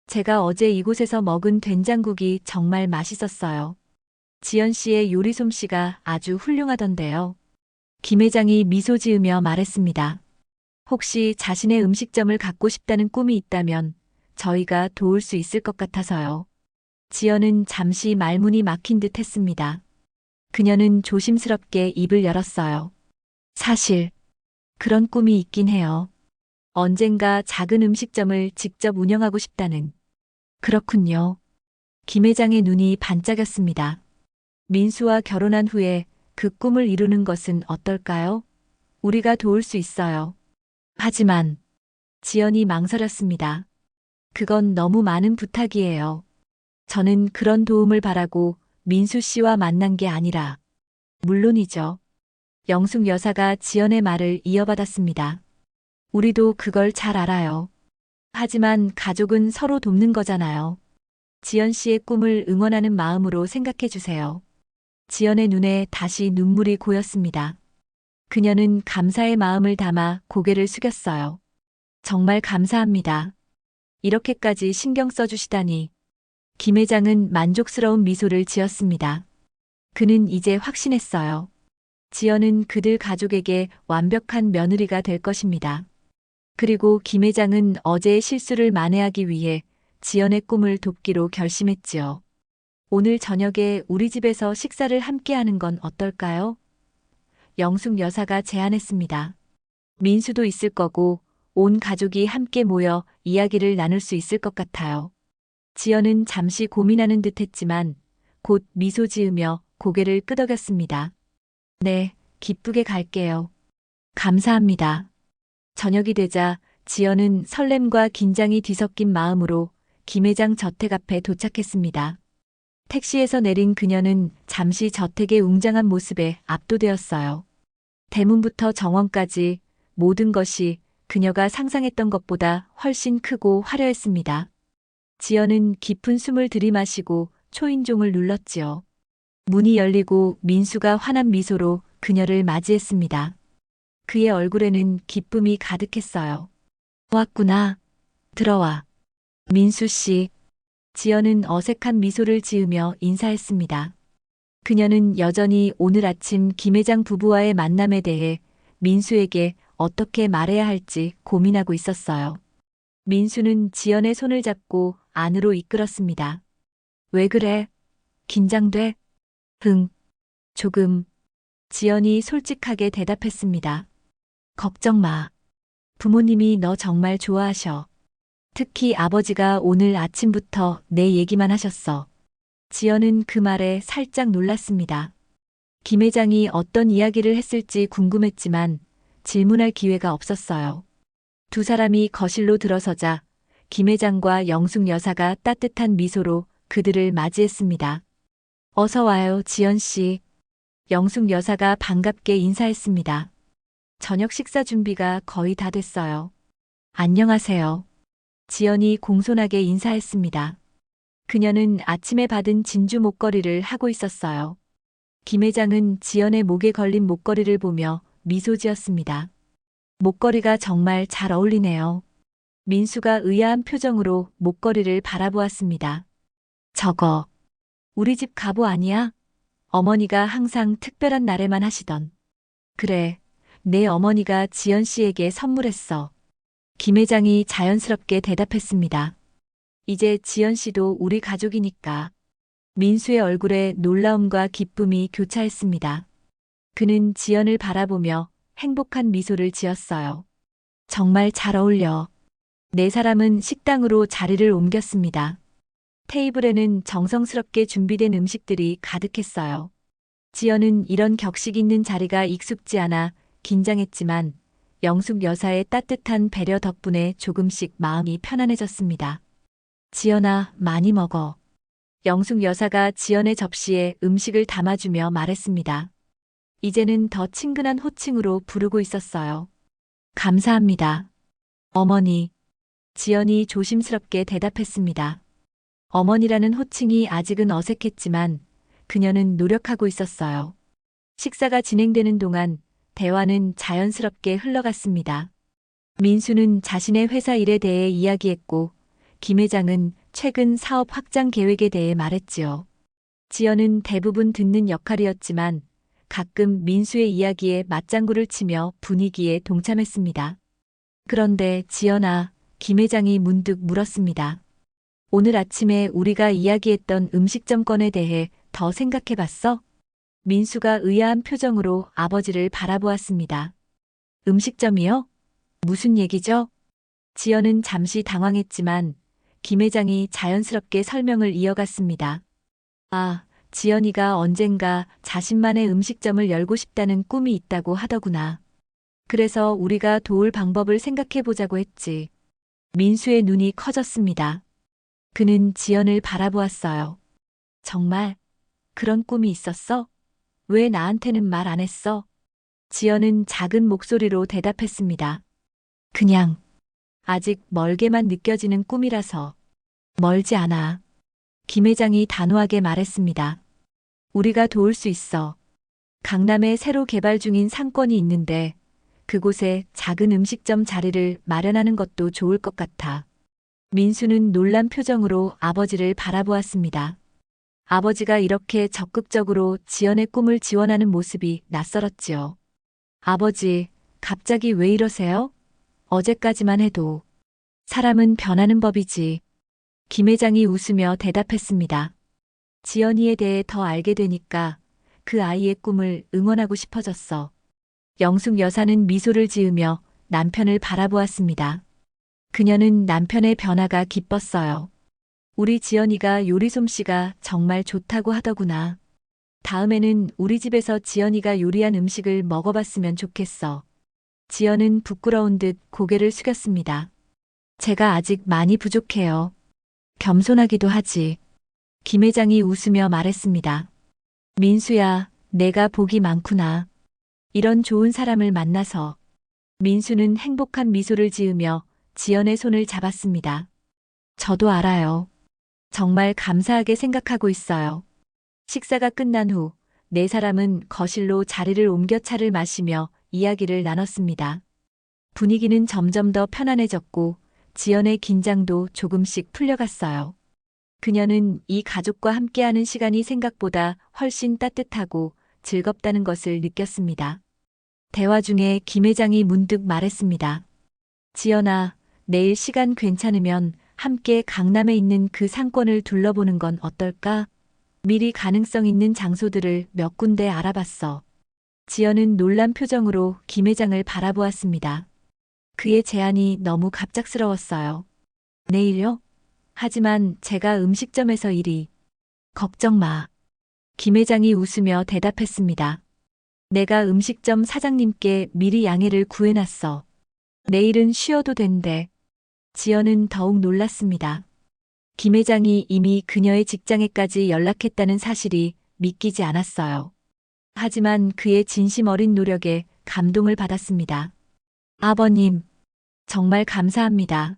제가 어제 이곳에서 먹은 된장국이 정말 맛있었어요. 지연 씨의 요리 솜씨가 아주 훌륭하던데요. 김 회장이 미소 지으며 말했습니다. 혹시 자신의 음식점을 갖고 싶다는 꿈이 있다면 저희가 도울 수 있을 것 같아서요. 지연은 잠시 말문이 막힌 듯 했습니다. 그녀는 조심스럽게 입을 열었어요. 사실 그런 꿈이 있긴 해요. 언젠가 작은 음식점을 직접 운영하고 싶다는. 그렇군요. 김 회장의 눈이 반짝였습니다. 민수와 결혼한 후에 그 꿈을 이루는 것은 어떨까요? 우리가 도울 수 있어요. 하지만 지연이 망설였습니다. 그건 너무 많은 부탁이에요. 저는 그런 도움을 바라고 민수 씨와 만난 게 아니라 물론이죠. 영숙 여사가 지연의 말을 이어받았습니다. 우리도 그걸 잘 알아요. 하지만 가족은 서로 돕는 거잖아요. 지연 씨의 꿈을 응원하는 마음으로 생각해 주세요. 지연의 눈에 다시 눈물이 고였습니다. 그녀는 감사의 마음을 담아 고개를 숙였어요. 정말 감사합니다. 이렇게까지 신경 써주시다니. 김 회장은 만족스러운 미소를 지었습니다. 그는 이제 확신했어요. 지연은 그들 가족에게 완벽한 며느리가 될 것입니다. 그리고 김 회장은 어제의 실수를 만회하기 위해 지연의 꿈을 돕기로 결심했지요. 오늘 저녁에 우리 집에서 식사를 함께 하는 건 어떨까요? 영숙 여사가 제안했습니다. 민수도 있을 거고 온 가족이 함께 모여 이야기를 나눌 수 있을 것 같아요. 지연은 잠시 고민하는 듯 했지만 곧 미소 지으며 고개를 끄덕였습니다. 네, 기쁘게 갈게요. 감사합니다. 저녁이 되자 지연은 설렘과 긴장이 뒤섞인 마음으로 김 회장 저택 앞에 도착했습니다. 택시에서 내린 그녀는 잠시 저택의 웅장한 모습에 압도되었어요. 대문부터 정원까지 모든 것이 그녀가 상상했던 것보다 훨씬 크고 화려했습니다. 지연은 깊은 숨을 들이마시고 초인종을 눌렀지요. 문이 열리고 민수가 환한 미소로 그녀를 맞이했습니다. 그의 얼굴에는 기쁨이 가득했어요. 왔구나. 들어와. 민수 씨. 지연은 어색한 미소를 지으며 인사했습니다. 그녀는 여전히 오늘 아침 김 회장 부부와의 만남에 대해 민수에게 어떻게 말해야 할지 고민하고 있었어요. 민수는 지연의 손을 잡고 안으로 이끌었습니다. 왜 그래? 긴장돼? 응, 조금. 지연이 솔직하게 대답했습니다. 걱정 마. 부모님이 너 정말 좋아하셔. 특히 아버지가 오늘 아침부터 내 얘기만 하셨어. 지연은 그 말에 살짝 놀랐습니다. 김 회장이 어떤 이야기를 했을지 궁금했지만 질문할 기회가 없었어요. 두 사람이 거실로 들어서자 김 회장과 영숙 여사가 따뜻한 미소로 그들을 맞이했습니다. 어서 와요, 지연 씨. 영숙 여사가 반갑게 인사했습니다. 저녁 식사 준비가 거의 다 됐어요. 안녕하세요. 지연이 공손하게 인사했습니다. 그녀는 아침에 받은 진주 목걸이를 하고 있었어요. 김 회장은 지연의 목에 걸린 목걸이를 보며 미소 지었습니다. 목걸이가 정말 잘 어울리네요. 민수가 의아한 표정으로 목걸이를 바라보았습니다. 저거, 우리 집 갑오 아니야? 어머니가 항상 특별한 날에만 하시던. 그래, 내 어머니가 지연 씨에게 선물했어. 김 회장이 자연스럽게 대답했습니다. 이제 지연 씨도 우리 가족이니까. 민수의 얼굴에 놀라움과 기쁨이 교차했습니다. 그는 지연을 바라보며 행복한 미소를 지었어요. 정말 잘 어울려. 네 사람은 식당으로 자리를 옮겼습니다. 테이블에는 정성스럽게 준비된 음식들이 가득했어요. 지연은 이런 격식 있는 자리가 익숙지 않아 긴장했지만 영숙 여사의 따뜻한 배려 덕분에 조금씩 마음이 편안해졌습니다. 지연아, 많이 먹어. 영숙 여사가 지연의 접시에 음식을 담아주며 말했습니다. 이제는 더 친근한 호칭으로 부르고 있었어요. 감사합니다. 어머니. 지연이 조심스럽게 대답했습니다. 어머니라는 호칭이 아직은 어색했지만 그녀는 노력하고 있었어요. 식사가 진행되는 동안 대화는 자연스럽게 흘러갔습니다. 민수는 자신의 회사 일에 대해 이야기했고 김 회장은 최근 사업 확장 계획에 대해 말했지요. 지연은 대부분 듣는 역할이었지만 가끔 민수의 이야기에 맞장구를 치며 분위기에 동참했습니다. 그런데 지연아, 김 회장이 문득 물었습니다. 오늘 아침에 우리가 이야기했던 음식점 건에 대해 더 생각해 봤어? 민수가 의아한 표정으로 아버지를 바라보았습니다. 음식점이요? 무슨 얘기죠? 지연은 잠시 당황했지만 김 회장이 자연스럽게 설명을 이어갔습니다. 아, 지연이가 언젠가 자신만의 음식점을 열고 싶다는 꿈이 있다고 하더구나. 그래서 우리가 도울 방법을 생각해 보자고 했지. 민수의 눈이 커졌습니다. 그는 지연을 바라보았어요. 정말 그런 꿈이 있었어? 왜 나한테는 말 안 했어? 지연은 작은 목소리로 대답했습니다. 그냥 아직 멀게만 느껴지는 꿈이라서. 멀지 않아. 김 회장이 단호하게 말했습니다. 우리가 도울 수 있어. 강남에 새로 개발 중인 상권이 있는데 그곳에 작은 음식점 자리를 마련하는 것도 좋을 것 같아. 민수는 놀란 표정으로 아버지를 바라보았습니다. 아버지가 이렇게 적극적으로 지연의 꿈을 지원하는 모습이 낯설었지요. 아버지, 갑자기 왜 이러세요? 어제까지만 해도 사람은 변하는 법이지. 김 회장이 웃으며 대답했습니다. 지연이에 대해 더 알게 되니까 그 아이의 꿈을 응원하고 싶어졌어. 영숙 여사는 미소를 지으며 남편을 바라보았습니다. 그녀는 남편의 변화가 기뻤어요. 우리 지연이가 요리 솜씨가 정말 좋다고 하더구나. 다음에는 우리 집에서 지연이가 요리한 음식을 먹어봤으면 좋겠어. 지연은 부끄러운 듯 고개를 숙였습니다. 제가 아직 많이 부족해요. 겸손하기도 하지. 김 회장이 웃으며 말했습니다. 민수야, 내가 복이 많구나. 이런 좋은 사람을 만나서. 민수는 행복한 미소를 지으며 지연의 손을 잡았습니다. 저도 알아요. 정말 감사하게 생각하고 있어요. 식사가 끝난 후 네 사람은 거실로 자리를 옮겨 차를 마시며 이야기를 나눴습니다. 분위기는 점점 더 편안해졌고 지연의 긴장도 조금씩 풀려갔어요. 그녀는 이 가족과 함께하는 시간이 생각보다 훨씬 따뜻하고 즐겁다는 것을 느꼈습니다. 대화 중에 김 회장이 문득 말했습니다. 지연아, 내일 시간 괜찮으면 함께 강남에 있는 그 상권을 둘러보는 건 어떨까? 미리 가능성 있는 장소들을 몇 군데 알아봤어. 지연은 놀란 표정으로 김 회장을 바라보았습니다. 그의 제안이 너무 갑작스러웠어요. 내일요? 하지만 제가 음식점에서 일이. 걱정 마. 김 회장이 웃으며 대답했습니다. 내가 음식점 사장님께 미리 양해를 구해놨어. 내일은 쉬어도 된대. 지연은 더욱 놀랐습니다. 김 회장이 이미 그녀의 직장에까지 연락했다는 사실이 믿기지 않았어요. 하지만 그의 진심 어린 노력에 감동을 받았습니다. 아버님, 정말 감사합니다.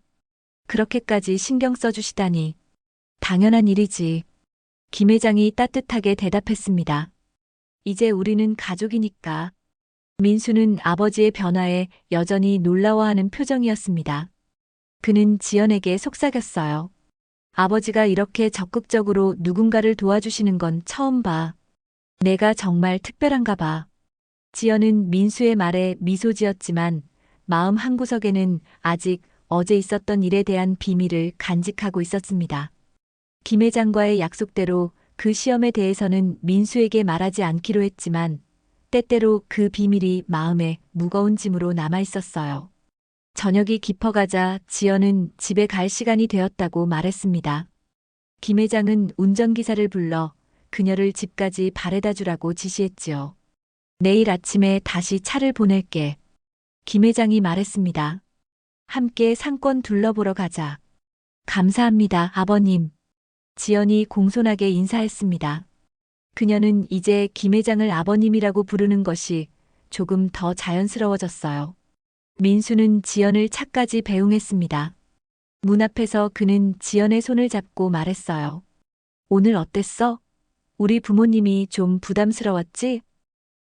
그렇게까지 신경 써주시다니. 당연한 일이지. 김 회장이 따뜻하게 대답했습니다. 이제 우리는 가족이니까. 민수는 아버지의 변화에 여전히 놀라워하는 표정이었습니다. 그는 지연에게 속삭였어요. 아버지가 이렇게 적극적으로 누군가를 도와주시는 건 처음 봐. 내가 정말 특별한가 봐. 지연은 민수의 말에 미소 지었지만 마음 한구석에는 아직 어제 있었던 일에 대한 비밀을 간직하고 있었습니다. 김 회장과의 약속대로 그 시험에 대해서는 민수에게 말하지 않기로 했지만 때때로 그 비밀이 마음에 무거운 짐으로 남아 있었어요. 저녁이 깊어가자 지연은 집에 갈 시간이 되었다고 말했습니다. 김 회장은 운전기사를 불러 그녀를 집까지 바래다 주라고 지시했지요. 내일 아침에 다시 차를 보낼게. 김 회장이 말했습니다. 함께 상권 둘러보러 가자. 감사합니다, 아버님. 지연이 공손하게 인사했습니다. 그녀는 이제 김 회장을 아버님이라고 부르는 것이 조금 더 자연스러워졌어요. 민수는 지연을 차까지 배웅했습니다. 문 앞에서 그는 지연의 손을 잡고 말했어요. 오늘 어땠어? 우리 부모님이 좀 부담스러웠지?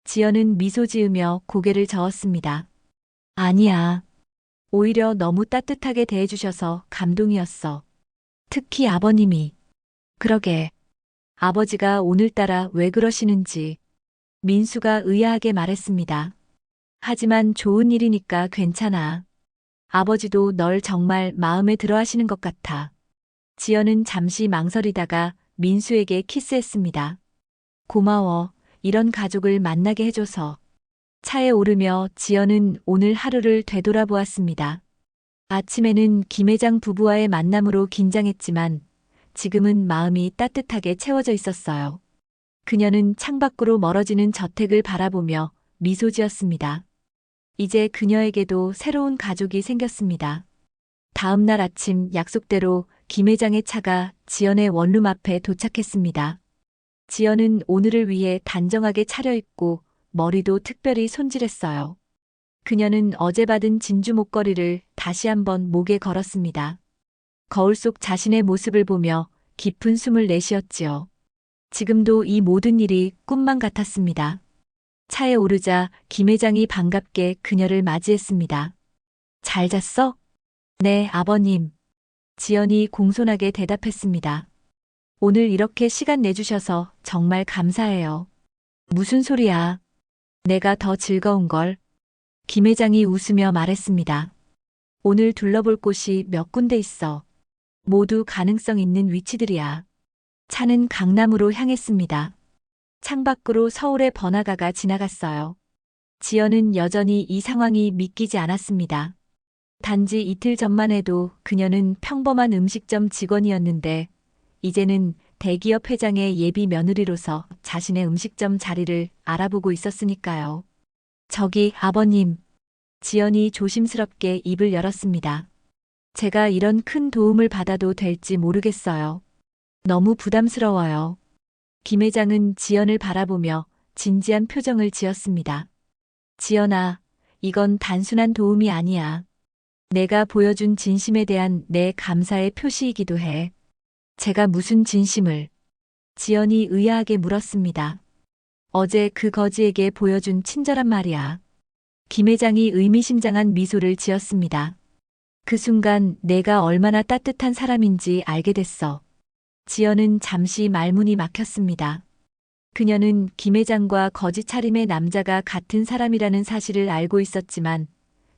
지연은 미소 지으며 고개를 저었습니다. 아니야. 오히려 너무 따뜻하게 대해주셔서 감동이었어. 특히 아버님이. 그러게. 아버지가 오늘따라 왜 그러시는지. 민수가 의아하게 말했습니다. 하지만 좋은 일이니까 괜찮아. 아버지도 널 정말 마음에 들어 하시는 것 같아. 지연은 잠시 망설이다가 민수에게 키스했습니다. 고마워. 이런 가족을 만나게 해줘서. 차에 오르며 지연은 오늘 하루를 되돌아보았습니다. 아침에는 김 회장 부부와의 만남으로 긴장했지만 지금은 마음이 따뜻하게 채워져 있었어요. 그녀는 창밖으로 멀어지는 저택을 바라보며 미소 지었습니다. 이제 그녀에게도 새로운 가족이 생겼습니다. 다음 날 아침 약속대로 김 회장의 차가 지연의 원룸 앞에 도착했습니다. 지연은 오늘을 위해 단정하게 차려입고 머리도 특별히 손질했어요. 그녀는 어제 받은 진주 목걸이를 다시 한번 목에 걸었습니다. 거울 속 자신의 모습을 보며 깊은 숨을 내쉬었지요. 지금도 이 모든 일이 꿈만 같았습니다. 차에 오르자 김 회장이 반갑게 그녀를 맞이했습니다. 잘 잤어? 네, 아버님. 지연이 공손하게 대답했습니다. 오늘 이렇게 시간 내주셔서 정말 감사해요. 무슨 소리야? 내가 더 즐거운걸. 김 회장이 웃으며 말했습니다. 오늘 둘러볼 곳이 몇 군데 있어. 모두 가능성 있는 위치들이야. 차는 강남으로 향했습니다. 창밖으로 서울의 번화가가 지나갔어요. 지연은 여전히 이 상황이 믿기지 않았습니다. 단지 이틀 전만 해도 그녀는 평범한 음식점 직원이었는데 이제는 대기업 회장의 예비 며느리로서 자신의 음식점 자리를 알아보고 있었으니까요. 저기 아버님. 지연이 조심스럽게 입을 열었습니다. 제가 이런 큰 도움을 받아도 될지 모르겠어요. 너무 부담스러워요. 김 회장은 지연을 바라보며 진지한 표정을 지었습니다. 지연아, 이건 단순한 도움이 아니야. 내가 보여준 진심에 대한 내 감사의 표시이기도 해. 제가 무슨 진심을? 지연이 의아하게 물었습니다. 어제 그 거지에게 보여준 친절한 말이야. 김 회장이 의미심장한 미소를 지었습니다. 그 순간 내가 얼마나 따뜻한 사람인지 알게 됐어. 지연은 잠시 말문이 막혔습니다. 그녀는 김 회장과 거지 차림의 남자가 같은 사람이라는 사실을 알고 있었지만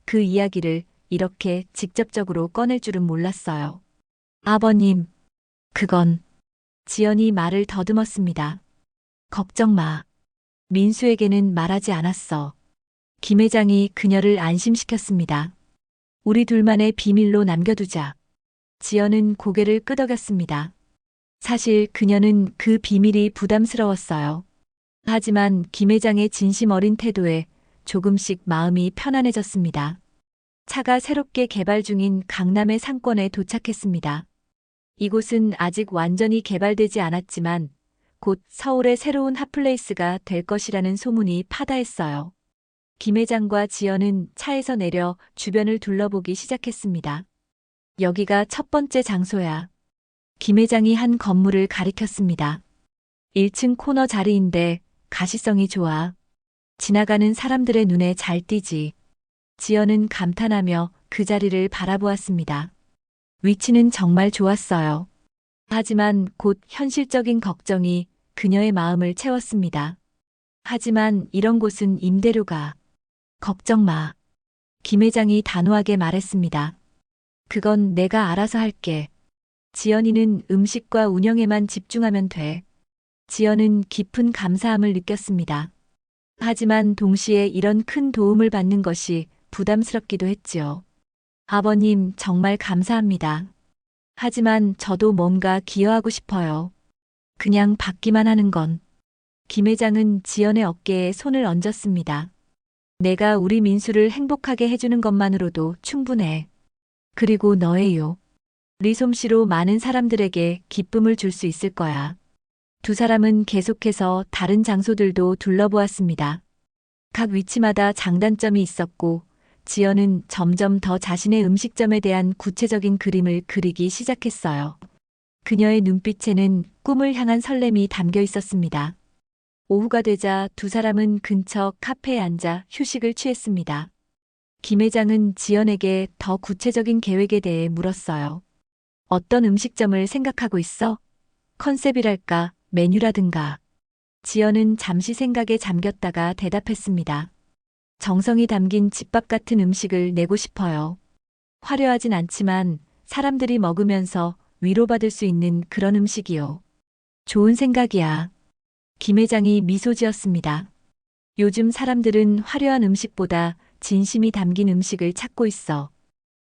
그 이야기를 이렇게 직접적으로 꺼낼 줄은 몰랐어요. 아버님, 그건. 지연이 말을 더듬었습니다. 걱정 마. 민수에게는 말하지 않았어. 김 회장이 그녀를 안심시켰습니다. 우리 둘만의 비밀로 남겨두자. 지연은 고개를 끄덕였습니다. 사실 그녀는 그 비밀이 부담스러웠어요. 하지만 김 회장의 진심 어린 태도에 조금씩 마음이 편안해졌습니다. 차가 새롭게 개발 중인 강남의 상권에 도착했습니다. 이곳은 아직 완전히 개발되지 않았지만 곧 서울의 새로운 핫플레이스가 될 것이라는 소문이 파다했어요. 김 회장과 지연은 차에서 내려 주변을 둘러보기 시작했습니다. 여기가 첫 번째 장소야. 김 회장이 한 건물을 가리켰습니다. 1층 코너 자리인데 가시성이 좋아. 지나가는 사람들의 눈에 잘 띄지. 지연은 감탄하며 그 자리를 바라보았습니다. 위치는 정말 좋았어요. 하지만 곧 현실적인 걱정이 그녀의 마음을 채웠습니다. 하지만 이런 곳은 임대료가. 걱정 마. 김 회장이 단호하게 말했습니다. 그건 내가 알아서 할게. 지연이는 음식과 운영에만 집중하면 돼. 지연은 깊은 감사함을 느꼈습니다. 하지만 동시에 이런 큰 도움을 받는 것이 부담스럽기도 했지요. 아버님, 정말 감사합니다. 하지만 저도 뭔가 기여하고 싶어요. 그냥 받기만 하는 건. 김 회장은 지연의 어깨에 손을 얹었습니다. 내가 우리 민수를 행복하게 해주는 것만으로도 충분해. 그리고 너예요. 우리 솜씨로 많은 사람들에게 기쁨을 줄 수 있을 거야. 두 사람은 계속해서 다른 장소들도 둘러보았습니다. 각 위치마다 장단점이 있었고, 지연은 점점 더 자신의 음식점에 대한 구체적인 그림을 그리기 시작했어요. 그녀의 눈빛에는 꿈을 향한 설렘이 담겨 있었습니다. 오후가 되자 두 사람은 근처 카페에 앉아 휴식을 취했습니다. 김 회장은 지연에게 더 구체적인 계획에 대해 물었어요. 어떤 음식점을 생각하고 있어? 컨셉이랄까, 메뉴라든가. 지연은 잠시 생각에 잠겼다가 대답했습니다. 정성이 담긴 집밥 같은 음식을 내고 싶어요. 화려하진 않지만 사람들이 먹으면서 위로받을 수 있는 그런 음식이요. 좋은 생각이야. 김 회장이 미소 지었습니다. 요즘 사람들은 화려한 음식보다 진심이 담긴 음식을 찾고 있어.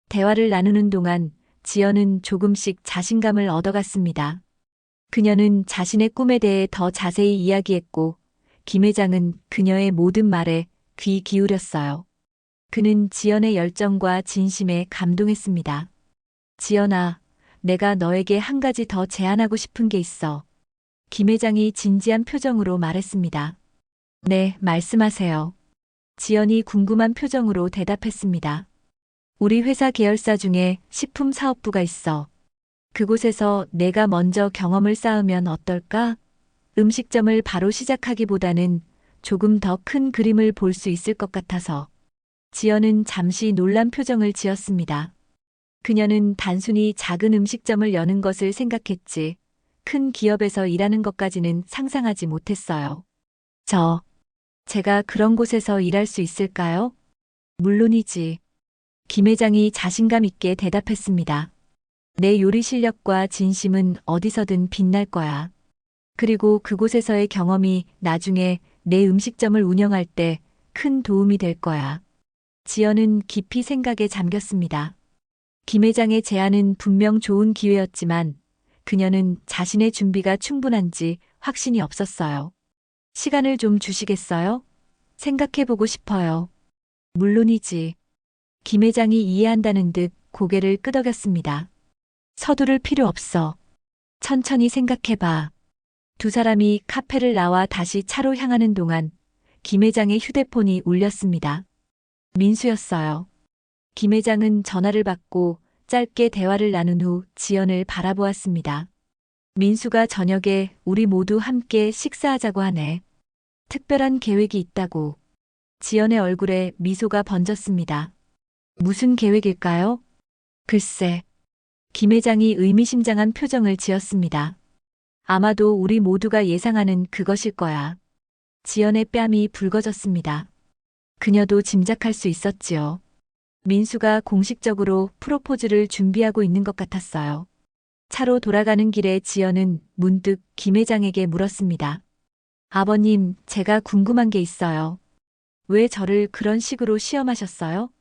대화를 나누는 동안 지연은 조금씩 자신감을 얻어갔습니다. 그녀는 자신의 꿈에 대해 더 자세히 이야기했고, 김 회장은 그녀의 모든 말에 귀 기울였어요. 그는 지연의 열정과 진심에 감동했습니다. 지연아, 내가 너에게 한 가지 더 제안하고 싶은 게 있어. 김 회장이 진지한 표정으로 말했습니다. 네, 말씀하세요. 지연이 궁금한 표정으로 대답했습니다. 우리 회사 계열사 중에 식품 사업부가 있어. 그곳에서 내가 먼저 경험을 쌓으면 어떨까? 음식점을 바로 시작하기보다는 조금 더 큰 그림을 볼 수 있을 것 같아서. 지연은 잠시 놀란 표정을 지었습니다. 그녀는 단순히 작은 음식점을 여는 것을 생각했지, 큰 기업에서 일하는 것까지는 상상하지 못했어요. 제가 그런 곳에서 일할 수 있을까요? 물론이지. 김 회장이 자신감 있게 대답했습니다. 내 요리 실력과 진심은 어디서든 빛날 거야. 그리고 그곳에서의 경험이 나중에 내 음식점을 운영할 때 큰 도움이 될 거야. 지연은 깊이 생각에 잠겼습니다. 김 회장의 제안은 분명 좋은 기회였지만 그녀는 자신의 준비가 충분한지 확신이 없었어요. 시간을 좀 주시겠어요? 생각해보고 싶어요. 물론이지. 김 회장이 이해한다는 듯 고개를 끄덕였습니다. 서두를 필요 없어. 천천히 생각해봐. 두 사람이 카페를 나와 다시 차로 향하는 동안 김 회장의 휴대폰이 울렸습니다. 민수였어요. 김 회장은 전화를 받고 짧게 대화를 나눈 후 지연을 바라보았습니다. 민수가 저녁에 우리 모두 함께 식사하자고 하네. 특별한 계획이 있다고. 지연의 얼굴에 미소가 번졌습니다. 무슨 계획일까요? 글쎄. 김 회장이 의미심장한 표정을 지었습니다. 아마도 우리 모두가 예상하는 그것일 거야. 지연의 뺨이 붉어졌습니다. 그녀도 짐작할 수 있었지요. 민수가 공식적으로 프로포즈를 준비하고 있는 것 같았어요. 차로 돌아가는 길에 지연은 문득 김 회장에게 물었습니다. 아버님, 제가 궁금한 게 있어요. 왜 저를 그런 식으로 시험하셨어요?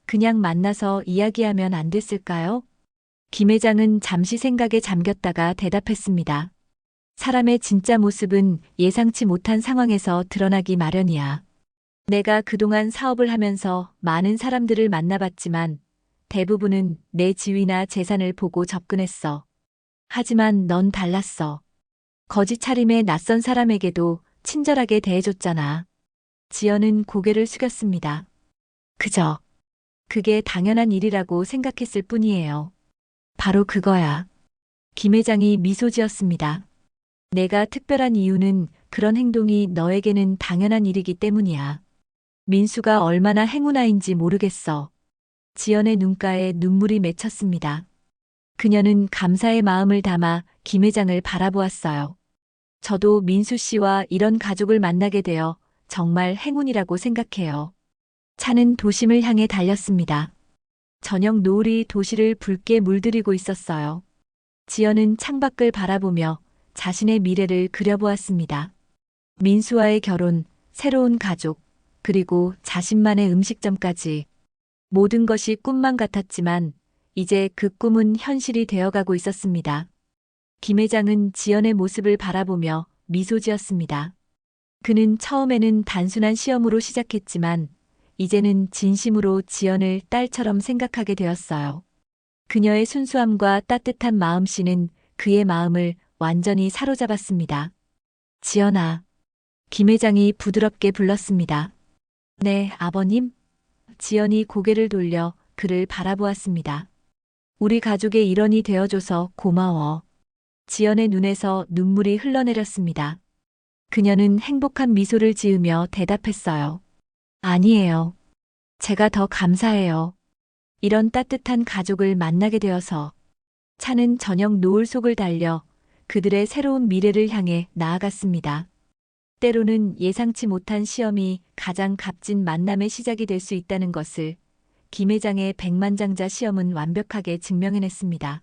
그냥 만나서 이야기하면 안 됐을까요? 김 회장은 잠시 생각에 잠겼다가 대답했습니다. 사람의 진짜 모습은 예상치 못한 상황에서 드러나기 마련이야. 내가 그동안 사업을 하면서 많은 사람들을 만나봤지만 대부분은 내 지위나 재산을 보고 접근했어. 하지만 넌 달랐어. 거짓 차림의 낯선 사람에게도 친절하게 대해줬잖아. 지연은 고개를 숙였습니다. 그게 당연한 일이라고 생각했을 뿐이에요. 바로 그거야. 김 회장이 미소 지었습니다. 내가 특별한 이유는 그런 행동이 너에게는 당연한 일이기 때문이야. 민수가 얼마나 행운아인지 모르겠어. 지연의 눈가에 눈물이 맺혔습니다. 그녀는 감사의 마음을 담아 김 회장을 바라보았어요. 저도 민수 씨와 이런 가족을 만나게 되어 정말 행운이라고 생각해요. 차는 도심을 향해 달렸습니다. 저녁 노을이 도시를 붉게 물들이고 있었어요. 지연은 창밖을 바라보며 자신의 미래를 그려보았습니다. 민수와의 결혼, 새로운 가족, 그리고 자신만의 음식점까지. 모든 것이 꿈만 같았지만 이제 그 꿈은 현실이 되어가고 있었습니다. 김 회장은 지연의 모습을 바라보며 미소 지었습니다. 그는 처음에는 단순한 시험으로 시작했지만 이제는 진심으로 지연을 딸처럼 생각하게 되었어요. 그녀의 순수함과 따뜻한 마음씨는 그의 마음을 완전히 사로잡았습니다. 지연아. 김 회장이 부드럽게 불렀습니다. 네, 아버님. 지연이 고개를 돌려 그를 바라보았습니다. 우리 가족의 일원이 되어줘서 고마워. 지연의 눈에서 눈물이 흘러내렸습니다. 그녀는 행복한 미소를 지으며 대답했어요. 아니에요. 제가 더 감사해요. 이런 따뜻한 가족을 만나게 되어서. 차는 저녁 노을 속을 달려 그들의 새로운 미래를 향해 나아갔습니다. 때로는 예상치 못한 시험이 가장 값진 만남의 시작이 될 수 있다는 것을 김 회장의 백만장자 시험은 완벽하게 증명해냈습니다.